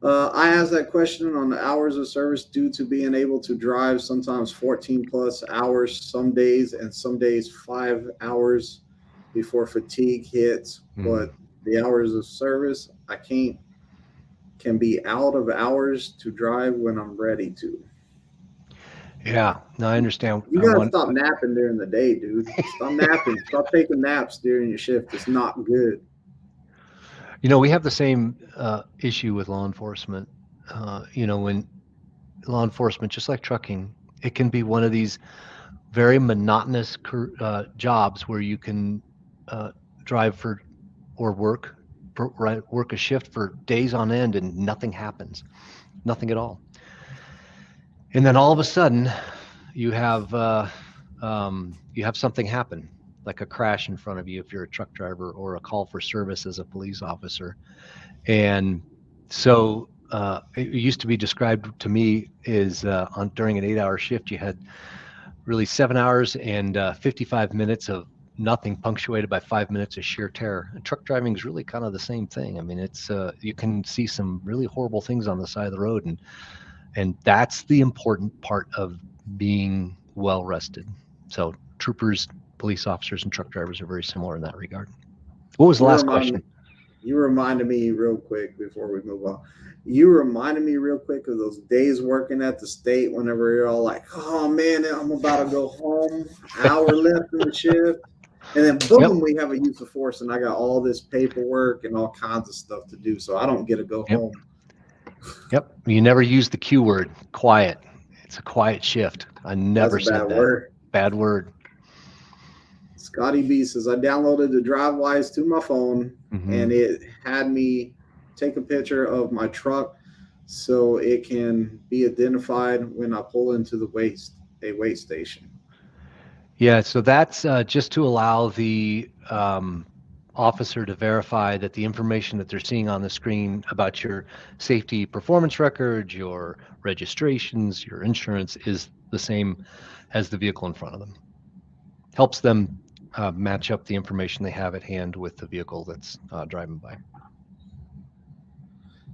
I asked that question on the hours of service due to being able to drive sometimes 14 plus hours some days and some days 5 hours before fatigue hits. But the hours of service, I can't can be out of hours to drive when I'm ready to. Yeah, no, I understand. You I gotta want, stop napping during the day, dude. Stop napping. Stop taking naps during your shift. It's not good. we have the same issue with law enforcement. When law enforcement, just like trucking, it can be one of these very monotonous jobs where you can uh, drive for or work a shift for days on end and nothing happens, nothing at all. And then all of a sudden, you have something happen, like a crash in front of you if you're a truck driver, or a call for service as a police officer. And so it used to be described to me is on during an 8-hour shift, you had really 7 hours and 55 minutes of nothing, punctuated by 5 minutes of sheer terror. And truck driving is really kind of the same thing. I mean, it's you can see some really horrible things on the side of the road, and that's the important part of being well rested. So troopers, police officers, and truck drivers are very similar in that regard. What was the You last remind me. question? You reminded me real quick before we move on. You reminded me real quick of those days working at the state whenever you're all like, oh man, I'm about to go home, hour left in the shift. And then Yep, boom, we have a use of force, and I got all this paperwork and all kinds of stuff to do. So I don't get to go yep, home. yep. You never use the Q word, quiet. It's a quiet shift. I That's never a said bad that. word. Bad word. Scotty B says I downloaded the DriveWise to my phone, Hmm. and it had me take a picture of my truck so it can be identified when I pull into the wait station. Yeah, so that's just to allow the officer to verify that the information that they're seeing on the screen about your safety performance records, your registrations, your insurance is the same as the vehicle in front of them. Helps them match up the information they have at hand with the vehicle that's driving by.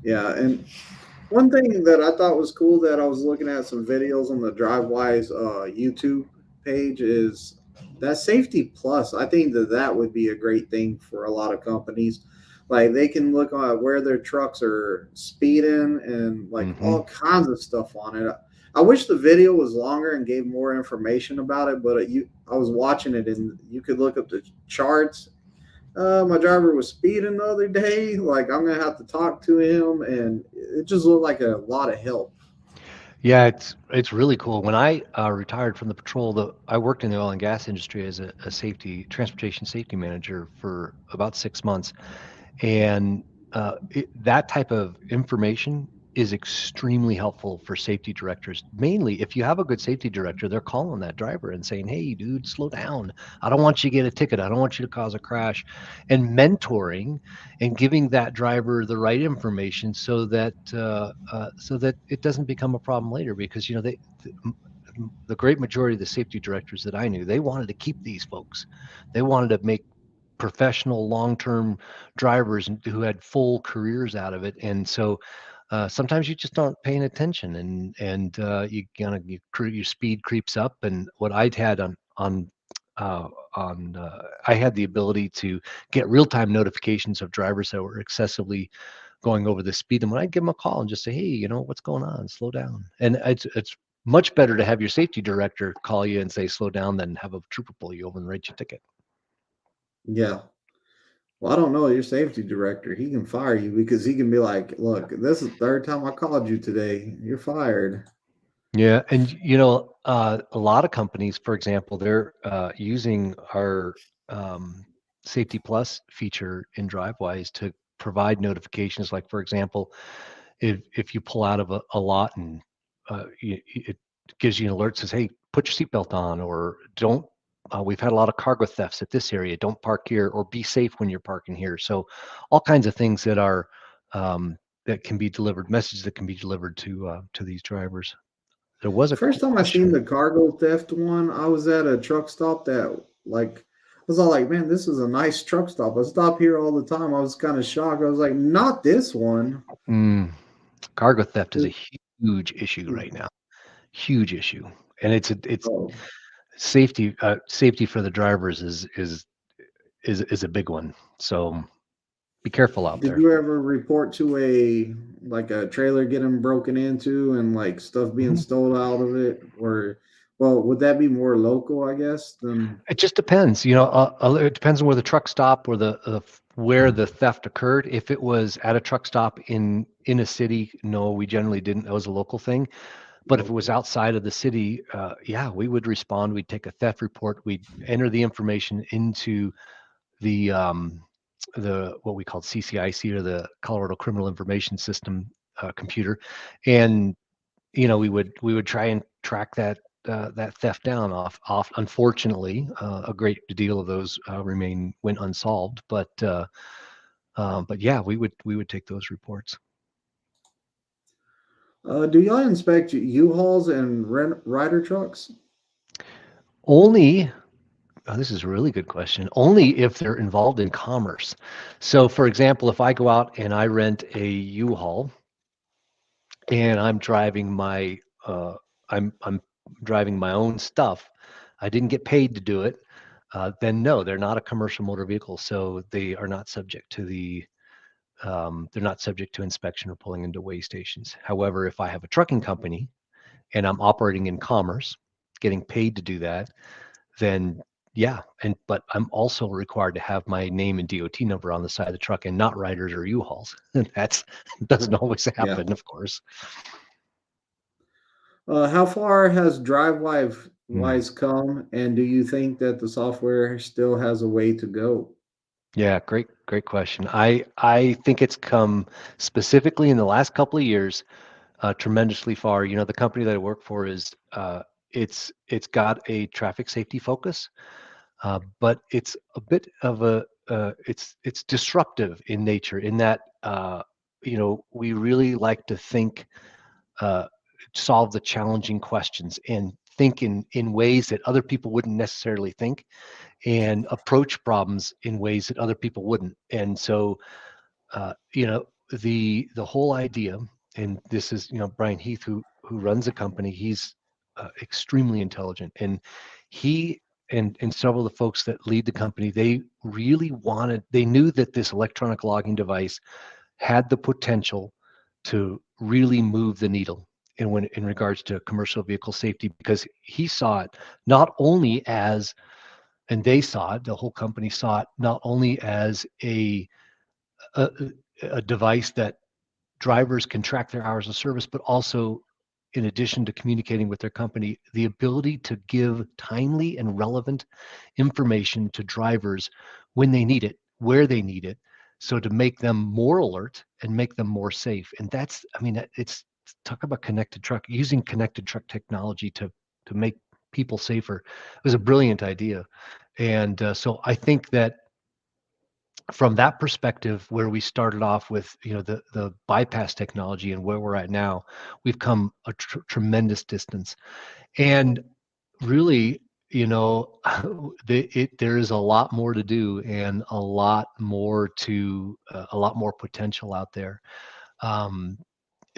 Yeah, and one thing that I thought was cool that I was looking at some videos on the DriveWise YouTube page is that Safety Plus. I think that that would be a great thing for a lot of companies. Like they can look at where their trucks are speeding and like Hmm. all kinds of stuff on it. I wish the video was longer and gave more information about it, but I was watching it and you could look up the charts. My driver was speeding the other day. Like I'm gonna have to talk to him, and it just looked like a lot of help. Yeah, it's really cool. When I retired from the patrol, I worked in the oil and gas industry as a transportation safety manager for about 6 months. And that type of information is extremely helpful for safety directors. Mainly, if you have a good safety director, they're calling that driver and saying, "Hey, dude, slow down. I don't want you to get a ticket. I don't want you to cause a crash," and mentoring and giving that driver the right information so that it doesn't become a problem later. Because the great majority of the safety directors that I knew, they wanted to keep these folks. They wanted to make professional long-term drivers who had full careers out of it. And so sometimes you just aren't paying attention, and your speed creeps up. And what I'd had uh, I had the ability to get real-time notifications of drivers that were excessively going over the speed. And when I give them a call and just say, "Hey, what's going on? Slow down." And it's much better to have your safety director call you and say slow down than have a trooper pull you over and write you a ticket. Yeah. Well, I don't know your safety director. He can fire you because he can be like, "Look, this is the third time I called you today. You're fired." Yeah, and a lot of companies, for example, they're using our Safety Plus feature in DriveWise to provide notifications. Like, for example, if you pull out of a lot and it gives you an alert, says, "Hey, put your seatbelt on," or "Don't." We've had a lot of cargo thefts at this area. Don't park here, or be safe when you're parking here. So, all kinds of things that can be delivered, messages that can be delivered to these drivers. There was a First time I seen question. the cargo theft one, I was at a truck stop that like I was all like, "Man, this is a nice truck stop. I stop here all the time." I was kind of shocked. I was like, "Not this one." Mm, cargo theft is a huge issue right now. Huge issue, and it's Oh, safety for the drivers is a big one. So Be careful out Did there. you ever report to a trailer getting broken into and like stuff being Mhm. stolen out of it? Or well, would that be more local, I guess, than It just depends, it depends on where the truck stop or where the theft occurred. If it was at a truck stop in a city, no, we generally didn't. That was a local thing. But if it was local? outside of the city, yeah, we would respond. We'd take a theft report. We'd enter the information into the what we called CCIC, or the Colorado Criminal Information System computer, and we would try and track that theft down off. Unfortunately, a great deal of those went unsolved, but yeah, we would take those reports. Do y'all inspect U-Hauls and rider trucks? Only this is a really good question. Only if they're involved in commerce. So, for example, if I go out and I rent a U-Haul and I'm driving my own stuff, I didn't get paid to do it, then no, they're not a commercial motor vehicle, so they are not subject to they're not subject to inspection or pulling into weigh stations. However, if I have a trucking company and I'm operating in commerce, getting paid to do that, then yeah, but I'm also required to have my name and DOT number on the side of the truck, and not riders or U-Hauls. And that doesn't always Yeah. happen, of course. How far has Hmm. DriveWise come, and do you think that the software still has a way to go? Yeah, great question. I think it's come specifically in the last couple of years tremendously far. The company that I work for is it's got a traffic safety focus, but it's a bit of it's disruptive in nature, in that we really like to think, uh, solve the challenging questions, and think in ways that other people wouldn't necessarily think, and approach problems in ways that other people wouldn't. And so, uh, you know, the whole idea, and this is, Brian Heath, who runs the company. He's extremely intelligent, and he and several of the folks that lead the company, they knew that this electronic logging device had the potential to really move the needle in regards to commercial vehicle safety, because he saw it not only as and they saw it, the whole company saw it, not only as a, a device that drivers can track their hours of service, but also, in addition to communicating with their company, the ability to give timely and relevant information to drivers when they need it, where they need it, so to make them more alert and make them more safe. And that's, I mean, it's talk about connected truck, using connected truck technology to make people safer. It was a brilliant idea. And so I think that from that perspective, where we started off with, the bypass technology, and where we're at now, we've come a tremendous distance. And really, there is a lot more to do, and a lot more potential out there, um,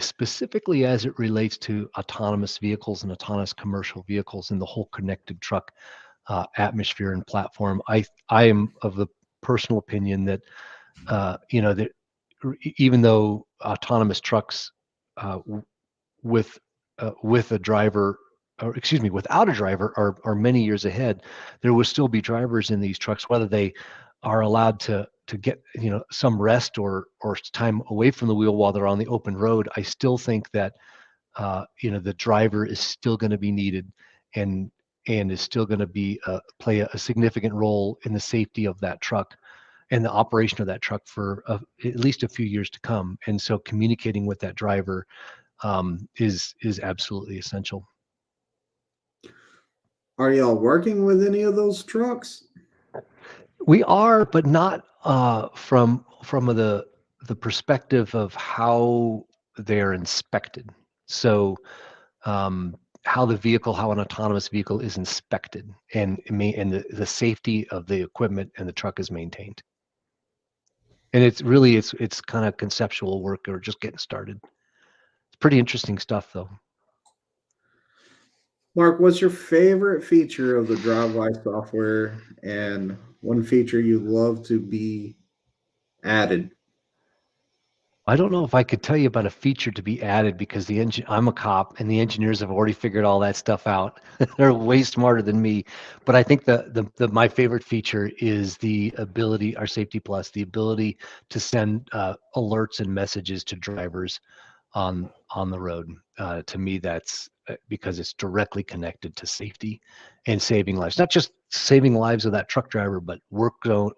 specifically as it relates to autonomous vehicles and autonomous commercial vehicles, and the whole connected truck atmosphere and platform. I am of the personal opinion that, that even though autonomous trucks, with with a driver, or excuse me, without a driver, are many years ahead, there will still be drivers in these trucks, whether they are allowed to get, some rest or time away from the wheel while they're on the open road. I still think that, the driver is still going to be needed, and is still going to play a significant role in the safety of that truck and the operation of that truck for at least a few years to come. And so, communicating with that driver is absolutely essential. Are y'all working with any of those trucks? We are, but not from the perspective of how they're inspected. So, um, how an autonomous vehicle is inspected, and the safety of the equipment and the truck is maintained. And it's kind of conceptual work, or just getting started. It's pretty interesting stuff, though. Mark, what's your favorite feature of the DriveWise software, and one feature you'd love to be added? I don't know if I could tell you about a feature to be added because I'm a cop and the engineers have already figured all that stuff out. They're way smarter than me. But I think my favorite feature is the ability, our Safety Plus, the ability to send alerts and messages to drivers on the road. To me, that's because it's directly connected to safety and saving lives. Not just saving lives of that truck driver, but workers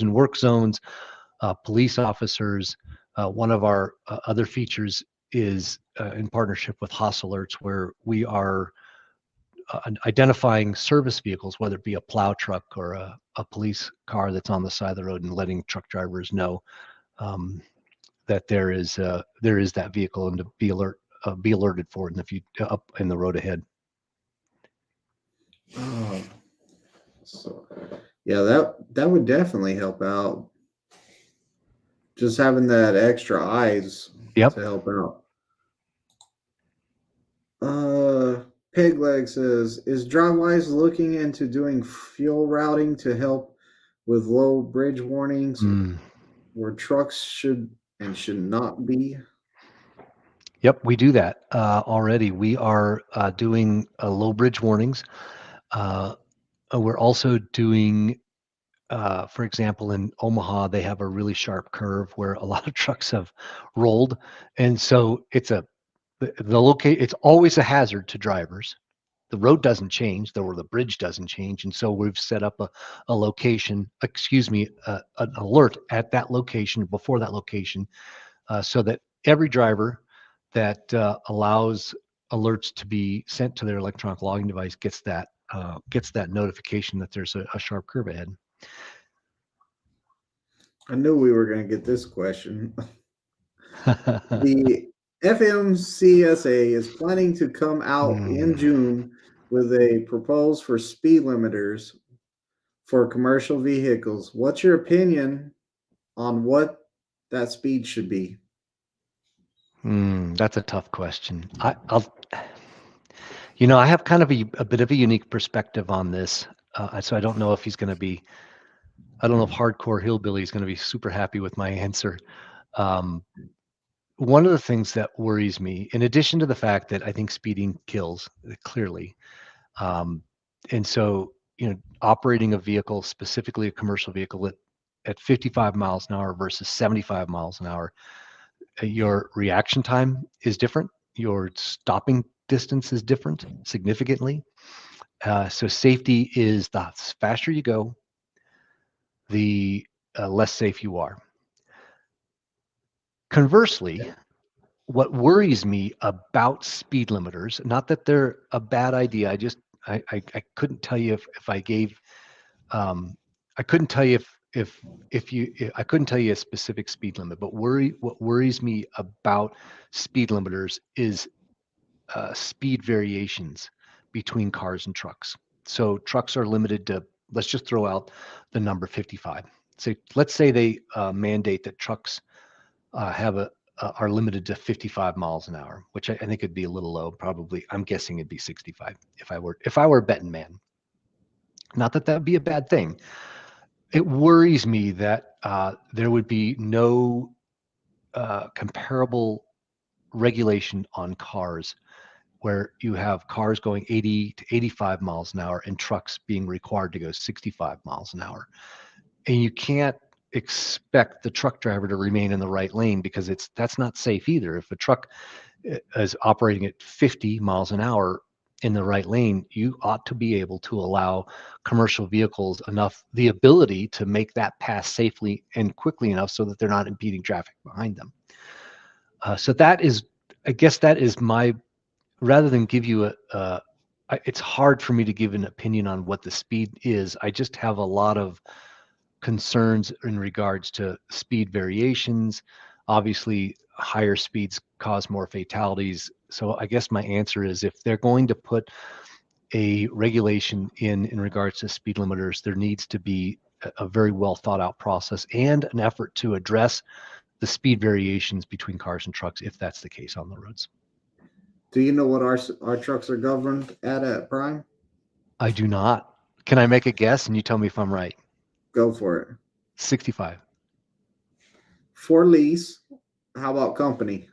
in work zones, police officers. One of our other features is in partnership with Haas Alerts, where we are identifying service vehicles, whether it be a plow truck or a police car that's on the side of the road, and letting truck drivers know um, that there is that vehicle and to be alerted for it in the up in the road ahead. Oh, so yeah, that would definitely help out. Just having that extra eyes Yep. to help out. Pegleg says, is Drivewise looking into doing fuel routing to help with low bridge warnings where trucks should and should not be? Yep, we do that already. We are doing low bridge warnings. We're also doing, for example, in Omaha, they have a really sharp curve where a lot of trucks have rolled, and so it's always a hazard to drivers. The road doesn't change, or the bridge doesn't change, and so we've set up a location, an alert at that location, before that location, so that every driver that allows alerts to be sent to their electronic logging device gets that notification that there's a sharp curve ahead. I knew we were going to get this question. The FMCSA is planning to come out in June with a proposal for speed limiters for commercial vehicles. What's your opinion on what that speed should be? That's a tough question. I have kind of a bit of a unique perspective on this. So I don't know if I don't know if Hardcore Hillbilly is going to be super happy with my answer. One of the things that worries me, in addition to the fact that I think speeding kills, clearly, and so, operating a vehicle, specifically a commercial vehicle, at 55 miles an hour versus 75 miles an hour, your reaction time is different. Your stopping distance is different significantly. So safety is the faster you go, the less safe you are. Conversely, what worries me about speed limiters, not that they're a bad idea, I couldn't tell you if I gave, I couldn't tell you I couldn't tell you a specific speed limit, but what worries me about speed limiters is speed variations between cars and trucks. So trucks are limited to, let's just throw out the number 55. So let's say they mandate that trucks are limited to 55 miles an hour, which I think would be a little low. Probably, I'm guessing it'd be 65 if I were a betting man. Not that that would be a bad thing. It worries me that there would be no comparable regulation on cars where you have cars going 80 to 85 miles an hour and trucks being required to go 65 miles an hour. And you can't expect the truck driver to remain in the right lane because that's not safe either. If a truck is operating at 50 miles an hour in the right lane, you ought to be able to allow commercial vehicles the ability to make that pass safely and quickly enough so that they're not impeding traffic behind them. So I guess that is rather than give you it's hard for me to give an opinion on what the speed is. I just have a lot of concerns in regards to speed variations. Obviously, higher speeds cause more fatalities. So I guess my answer is, if they're going to put a regulation in regards to speed limiters, there needs to be a very well thought out process and an effort to address the speed variations between cars and trucks, if that's the case on the roads. Do you know what our trucks are governed at Prime? I do not. Can I make a guess and you tell me if I'm right? Go for it. 65. For lease, how about company?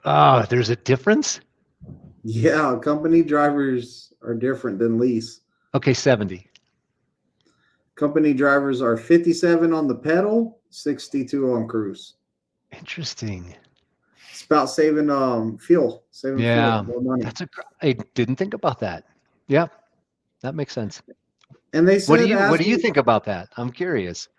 Oh, there's a difference? Yeah, company drivers are different than lease. Okay, 70. Company drivers are 57 on the pedal, 62 on cruise. Interesting. It's about saving fuel, Yeah, more money. I didn't think about that. Yeah, that makes sense. And they said, What ask do you me, think about that? I'm curious.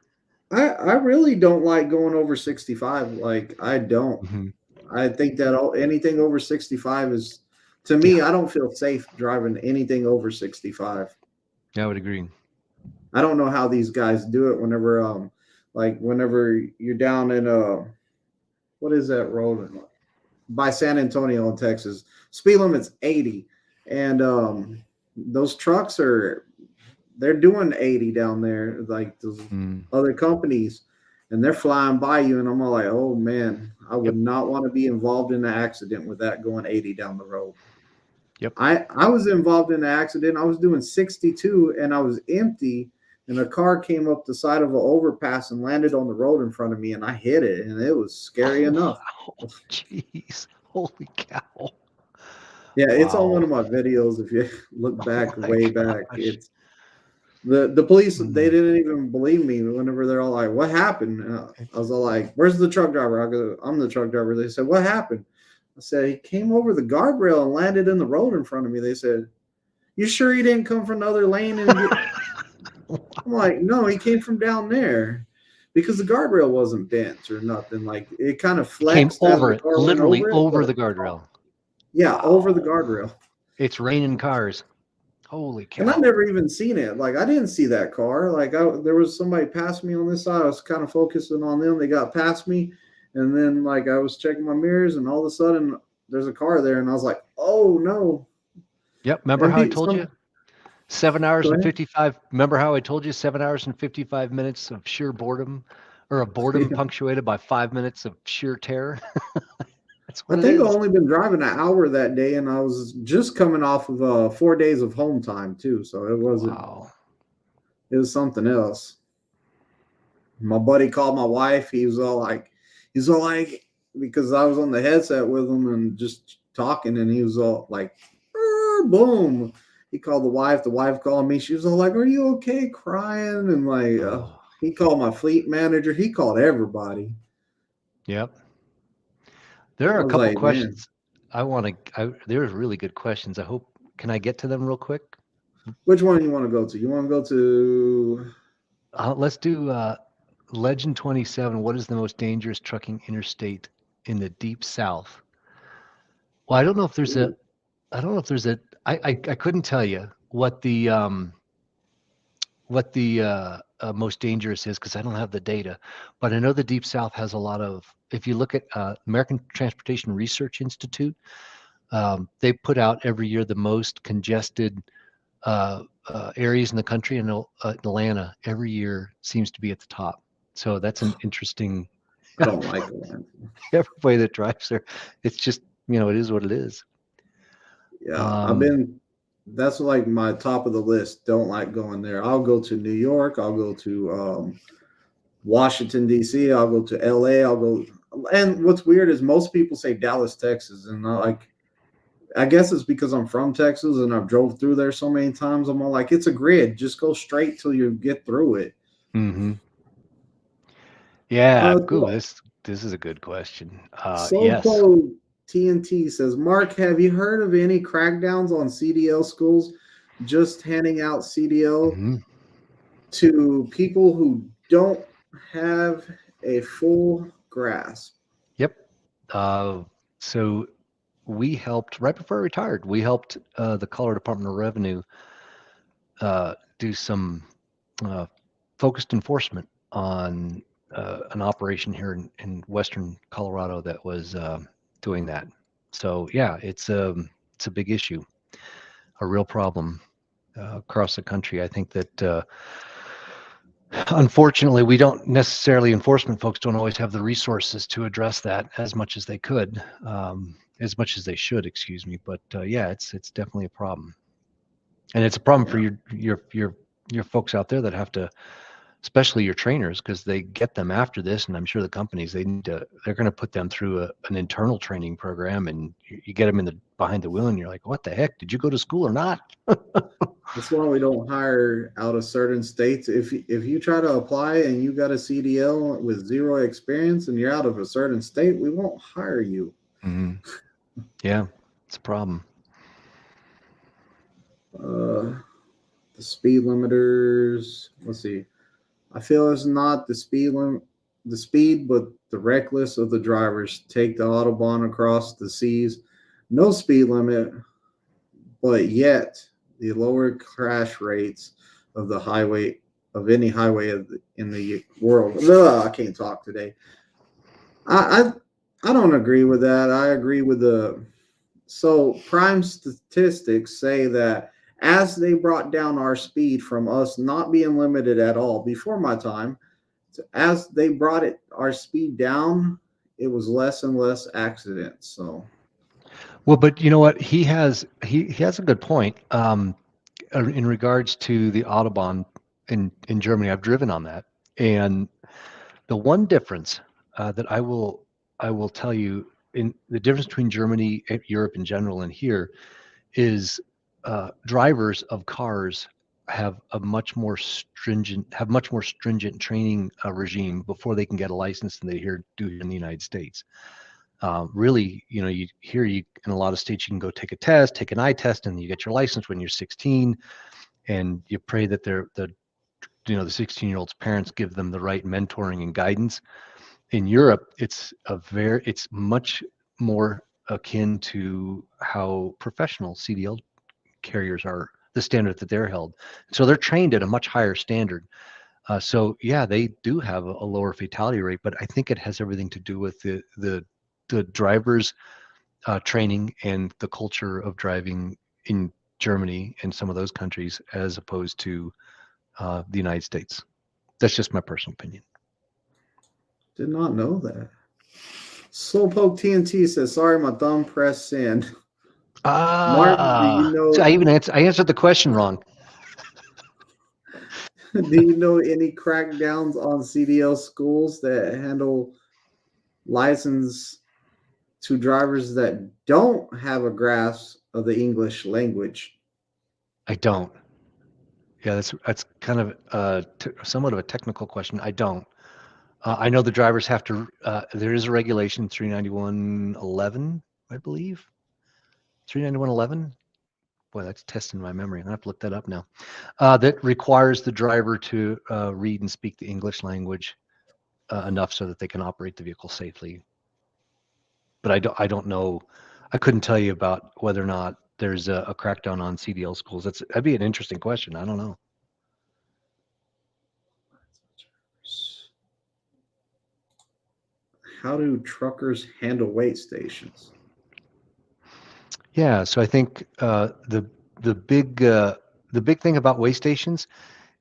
I really don't like going over 65. Like, I don't. Mhm. I think that anything over 65 is, to Yeah, me, I don't feel safe driving anything over 65. I would agree. I don't know how these guys do it whenever you're down in what is that road by San Antonio in Texas. Speed limit's 80, and those trucks they're doing 80 down there, like those Mm, other companies, and they're flying by you, and I'm all like, oh man, I would yep, not want to be involved in an accident with that going 80 down the road. yep. I was involved in an accident. I was doing 62 and I was empty, and a car came up the side of an overpass and landed on the road in front of me, and I hit it, and it was scary Oh, enough. wow. Jeez. Holy cow. Yeah, it's on one Wow. of my videos. If you look Oh back, my way back, gosh. it's the police. They Mm. didn't even believe me whenever they're all like, "What happened?" I was all like, "Where's the truck driver?" I go, "I'm the truck driver." They said, "What happened?" I said, "He came over the guardrail and landed in the road in front of me." They said, "You sure he didn't come from the other lane and get?" I'm like, "No, he came from down there." Because the guardrail wasn't bent or nothing. Like, it kind of It came flexed as over the it, car went literally over it, over but the guardrail. yeah, over the Wow. guardrail. It's raining cars. Holy And I cow. never even seen it. Like, I didn't see that car. Like, there was somebody passed me on this side. I was kind of focusing on them. They got past me, and then like I was checking my mirrors, and all of a sudden there's a car there, and I was like, "Oh no!" Yep. Remember And how I told you? 7 hours go and ahead. 55. Remember how I told you 7 hours and 55 minutes of sheer boredom, or a boredom punctuated by 5 minutes of sheer terror? That's I what it think I've is. only been driving an hour that day, and I was just coming off of 4 days of home time too, so it wasn't. Wow. It was something else. My buddy called my wife. He's all like, because I was on the headset with him and just talking, and he was all like, boom. He called the wife. The wife called me. She was all like, "Are you okay?" Crying, and like, Oh, he called my fleet manager. He called everybody. yep. There are I a was couple like, man, questions there's really good questions. I hope, can I get to them real quick? which one you want to go to? You want to go to? Let's do Legend 27. What is the most dangerous trucking interstate in the deep south? Well, Ooh, I don't know if there's a, I couldn't tell you what the most dangerous is because I don't have the data, but I know the deep south has a lot of, if you look at American Transportation Research Institute, they put out every year the most congested areas in the country, and Atlanta every year seems to be at the top. So that's an interesting. I don't like that. Everybody that drives there, it's just, it is what it is. Yeah, I've Um, been. That's like my top of the list. Don't like going there. I'll go to New York. I'll go to Washington D.C. I'll go to L.A. I'll go. And what's weird is most people say Dallas, Texas, and I guess it's because I'm from Texas and I've drove through there so many times. I'm all like, it's a grid. Just go straight till you get through it. mhm. Yeah, ooh, So, this is a good question. Yes. So TNT says, Mark, have you heard of any crackdowns on CDL schools just handing out CDL Hmm. to people who don't have a full grasp? Yep. So we helped right before I retired. We helped the Colorado Department of Revenue do some uh, focused enforcement on an operation here in Western Colorado that was doing that. So yeah, it's a big issue, a real problem across the country. I think that unfortunately we don't necessarily, enforcement folks don't always have the resources to address that as much as they could, as much as they should, excuse me. But yeah, it's definitely a problem. And it's a problem for Yeah. your folks out there that have to, especially your trainers, because they get them after this, and I'm sure the companies they're going to put them through an internal training program, and you get them in the behind the wheel, and you're like, what the heck? Did you go to school or not? That's why we don't hire out of certain states. If you try to apply and you got a CDL with zero experience and you're out of a certain state, we won't hire you. Hmm. Yeah, it's a problem. Uh, the speed limiters. Let's see. I feel it's not the speed, but the reckless of the drivers take the autobahn across the seas. No speed limit, but yet the lower crash rates of the highway of any highway in the world. Ugh, I can't talk today. I, I don't agree with that. I agree with the prime statistics say that as they brought down our speed from us not being limited at all before my time, as they brought our speed down, it was less and less accidents. So Well, but you know what? He has a good point. In regards to the Autobahn in Germany, I've driven on that, and the one difference that I will tell you in the difference between Germany, Europe in general, and here is drivers of cars have much more stringent training regime before they can get a license than they do here in the United States. Really, you in a lot of states you can go take a test, take an eye test, and you get your license when you're 16, and you pray that the 16-year-old's parents give them the right mentoring and guidance. In Europe, it's much more akin to how professional CDL carriers are, the standard that they're held. So they're trained at a much higher standard. So yeah, they do have a lower fatality rate, but I think it has everything to do with the drivers training and the culture of driving in Germany and some of those countries as opposed to the United States. That's just my personal opinion. did not know that. Slowpoke TNT says, "Sorry, my thumb pressed send." Martin, do you So know? I answered the question wrong. Do you know any crackdowns on CDL schools that handle license to drivers that don't have a grasp of the English language? I don't. Yeah, that's kind of somewhat of a technical question. I don't. I know the drivers have to. There is a regulation 391.11, I believe. 391.11. Boy, that's testing my memory. I have to look that up now. That requires the driver to read and speak the English language enough so that they can operate the vehicle safely. But I don't know. I couldn't tell you about whether or not there's a crackdown on CDL schools. That'd be an interesting question. I don't know. How do truckers handle weight stations? Yeah, so I think the big the big thing about way stations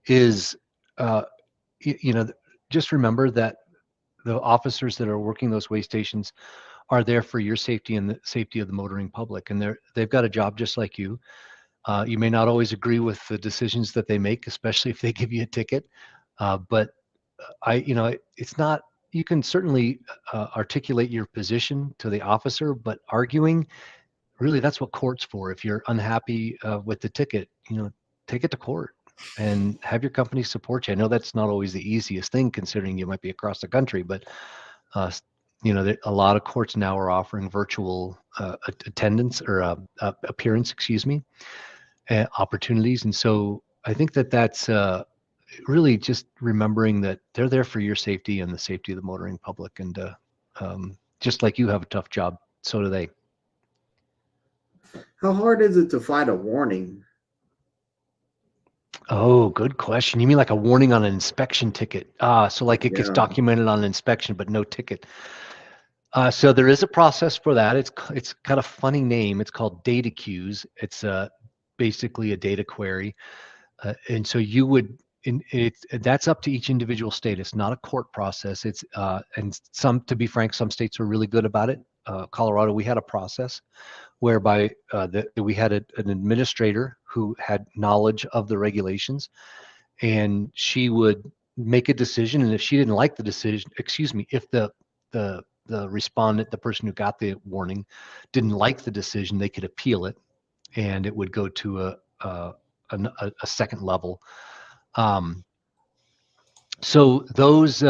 is uh, you know just remember that the officers that are working those way stations are there for your safety and the safety of the motoring public, and they've got a job just like you. You may not always agree with the decisions that they make, especially if they give you a ticket, but it's not. You can certainly articulate your position to the officer, but arguing really that's what court's for. If you're unhappy with the ticket, take it to court and have your company support you. I know that's not always the easiest thing considering you might be across the country, but uh, a lot of courts now are offering virtual attendance or appearance, excuse me, opportunities. And so I think that's really just remembering that they're there for your safety and the safety of the motoring public. And just like you have a tough job, so do they. How hard is it to find a warning? Oh, good question. You mean like a warning on an inspection ticket? So like it gets Yeah. documented on an inspection, but no ticket. So there is a process for that. It's got a funny name. It's called data queues. It's basically a data query, and so you would. That's up to each individual state. It's not a court process. To be frank, some states are really good about it. Colorado, we had a process whereby we had an administrator who had knowledge of the regulations, and she would make a decision. And if she didn't like the decision, excuse me, if the respondent, the person who got the warning, didn't like the decision, they could appeal it, and it would go to a second level. So those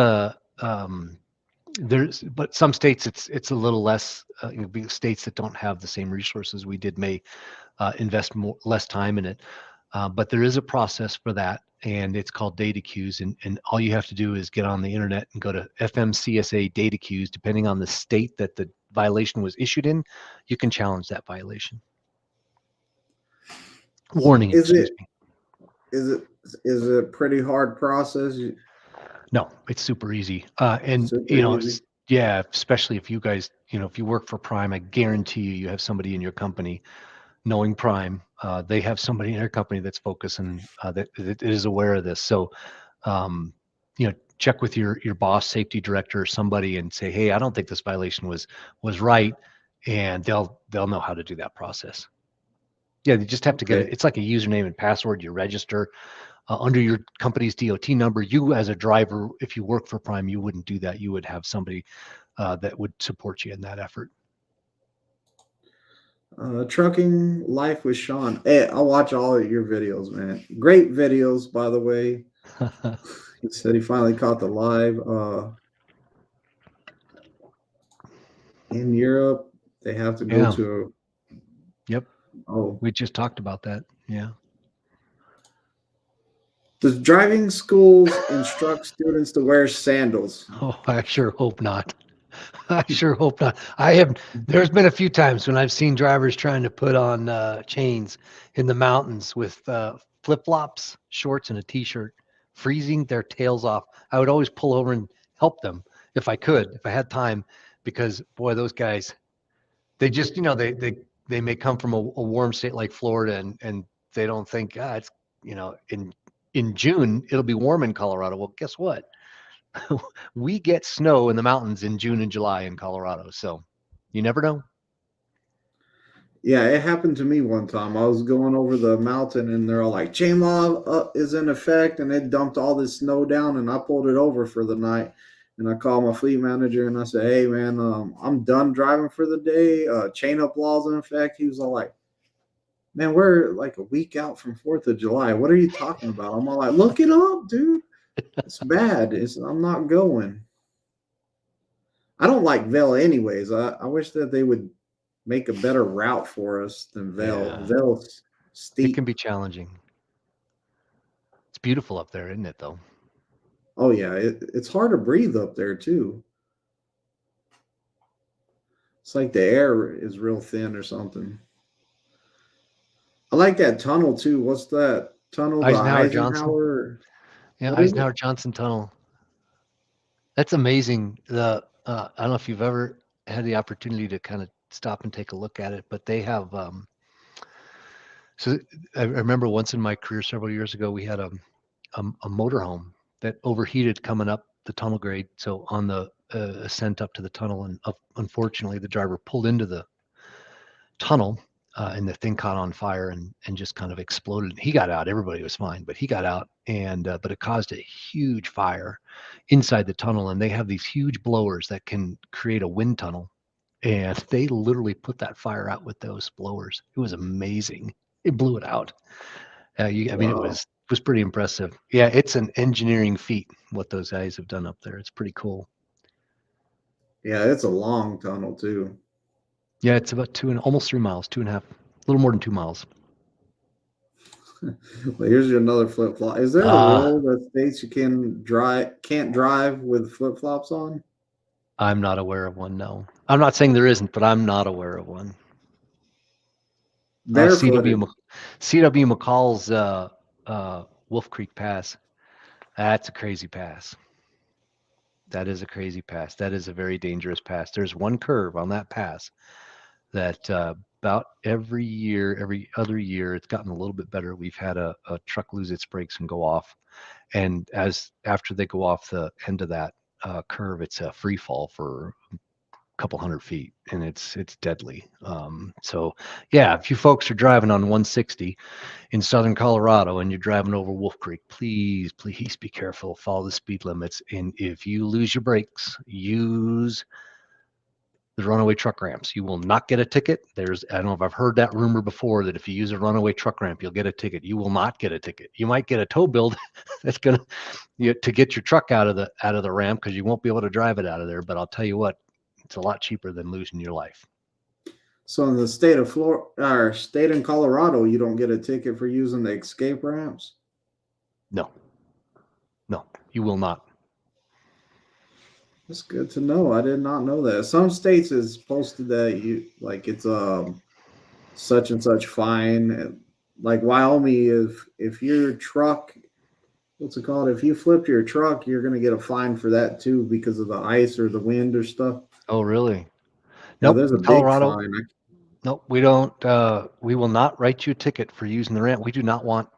but some states it's a little less. States that don't have the same resources we did may invest less time in it. But there is a process for that, and it's called data queues. And all you have to do is get on the internet and go to FMCSA data queues. Depending on the state that the violation was issued in, you can challenge that violation. Warning, excuse me. Is it a pretty hard process? No, it's super easy. Easy. Yeah, especially if you guys, if you work for Prime, I guarantee you have somebody in your company. Knowing Prime, they have somebody in their company that's focusing, that is aware of this. So, check with your boss, safety director, or somebody, and say, hey, I don't think this violation was right, and they'll know how to do that process. Yeah, you just have to get it. It's like a username and password. You register under your company's DOT number. You, as a driver, if you work for Prime, you wouldn't do that. You would have somebody that would support you in that effort. Trucking Life with Sean. Hey, I'll watch all of your videos, man. Great videos, by the way. He said he finally caught the live. In Europe, they have to go to. Yep. Oh, we just talked about that. Yeah. Does driving schools instruct students to wear sandals? Oh, I sure hope not. I sure hope not. There's been a few times when I've seen drivers trying to put on chains in the mountains with flip-flops, shorts, and a t-shirt, freezing their tails off. I would always pull over and help them if I could, if I had time, because boy, those guys, they just, they may come from a warm state like Florida, and they don't think, it's, in June, it'll be warm in Colorado. Well, guess what? We get snow in the mountains in June and July in Colorado. So you never know. Yeah, it happened to me one time. I was going over the mountain and they're all like, chain law is in effect, and it dumped all this snow down, and I pulled it over for the night. And I called my fleet manager and I said, hey, man, I'm done driving for the day. Chain up laws in effect. He was all like, man, we're like a week out from 4th of July. What are you talking about? I'm all like, look it up, dude. It's bad. I'm not going. I don't like Vail anyways. I wish that they would make a better route for us than Vail. Yeah. Vail's steep. It can be challenging. It's beautiful up there, isn't it, though? Oh, yeah. It's hard to breathe up there, too. It's like the air is real thin or something. I like that tunnel, too. What's that tunnel? Eisenhower Johnson? Yeah, Eisenhower Johnson Tunnel. That's amazing. I don't know if you've ever had the opportunity to kind of stop and take a look at it, but they have. So I remember once in my career several years ago, we had a motorhome that overheated coming up the tunnel grade. So on the ascent up to the tunnel, and unfortunately, the driver pulled into the tunnel, and the thing caught on fire and just kind of exploded. He got out. Everybody was fine, but he got out, and but it caused a huge fire inside the tunnel. And they have these huge blowers that can create a wind tunnel, and they literally put that fire out with those blowers. It was amazing. It blew it out. I mean, it was pretty impressive. Yeah, it's an engineering feat what those guys have done up there. It's pretty cool. Yeah, it's a long tunnel too. Yeah, it's about almost 3 miles, 2.5, a little more than 2 miles. Well, here's another flip flop. Is there a rule that states you can't drive with flip flops on? I'm not aware of one. No, I'm not saying there isn't, but I'm not aware of one. CW McCall's Wolf Creek Pass. That's a crazy pass. That is a crazy pass. That is a very dangerous pass. There's one curve on that pass that about every other year, it's gotten a little bit better. We've had a truck lose its brakes and go off. And after they go off the end of that curve, it's a free fall for couple hundred feet, and it's deadly. So yeah, if you folks are driving on 160 in southern Colorado and you're driving over Wolf Creek, please be careful. Follow the speed limits, and if you lose your brakes, use the runaway truck ramps. You will not get a ticket. I don't know if I've heard that rumor before, that if you use a runaway truck ramp, you'll get a ticket. You will not get a ticket. You might get a tow bill that's gonna to get your truck out of the ramp, because you won't be able to drive it out of there. But I'll tell you what, it's a lot cheaper than losing your life. So in the state of Florida, or state in Colorado, you don't get a ticket for using the escape ramps? No, you will not. That's good to know. I did not know that. Some states is posted that it's such and such fine. Like Wyoming, if your truck, what's it called? If you flip your truck, you're gonna get a fine for that too, because of the ice or the wind or stuff. Oh, really? Yeah, Nope. there's a In big Colorado, fine. nope. We don't. We will not write you a ticket for using the ramp. We do not want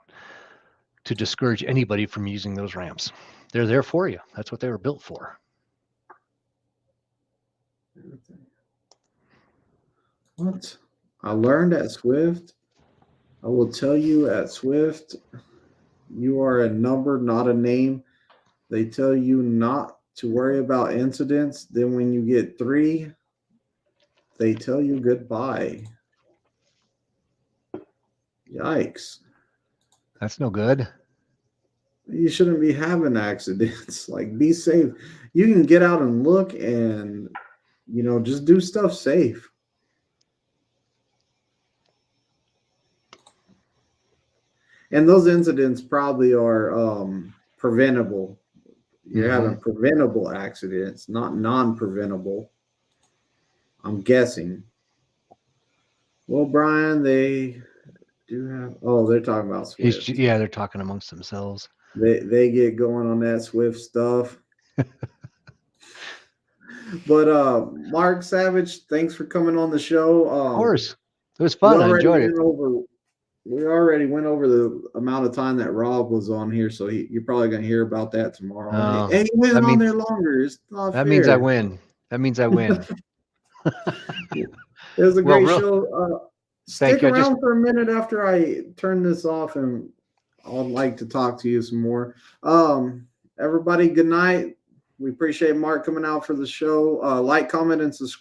to discourage anybody from using those ramps. They're there for you. That's what they were built for. What I learned at Swift, I will tell you at Swift, you are a number, not a name. They tell you not to worry about incidents. Then when you get 3, they tell you goodbye. Yikes. That's no good. You shouldn't be having accidents. Like, be safe. You can get out and look and, just do stuff safe. And those incidents probably are preventable. You're having preventable accidents, not non-preventable, I'm guessing. Well, Brian, they do have. Oh, they're talking about Swift. Yeah, they're talking amongst themselves. They get going on that Swift stuff. But Mark Savage, thanks for coming on the show. Of course, it was fun. I enjoyed it. We already went over the amount of time that Rob was on here, so you're probably going to hear about that tomorrow. Hey, he went on there longer. It's not fair. Means I win. That means I win. It was a great show. Stick around for a minute after I turn this off, and I'd like to talk to you some more. Everybody, good night. We appreciate Mark coming out for the show. Like, comment, and subscribe.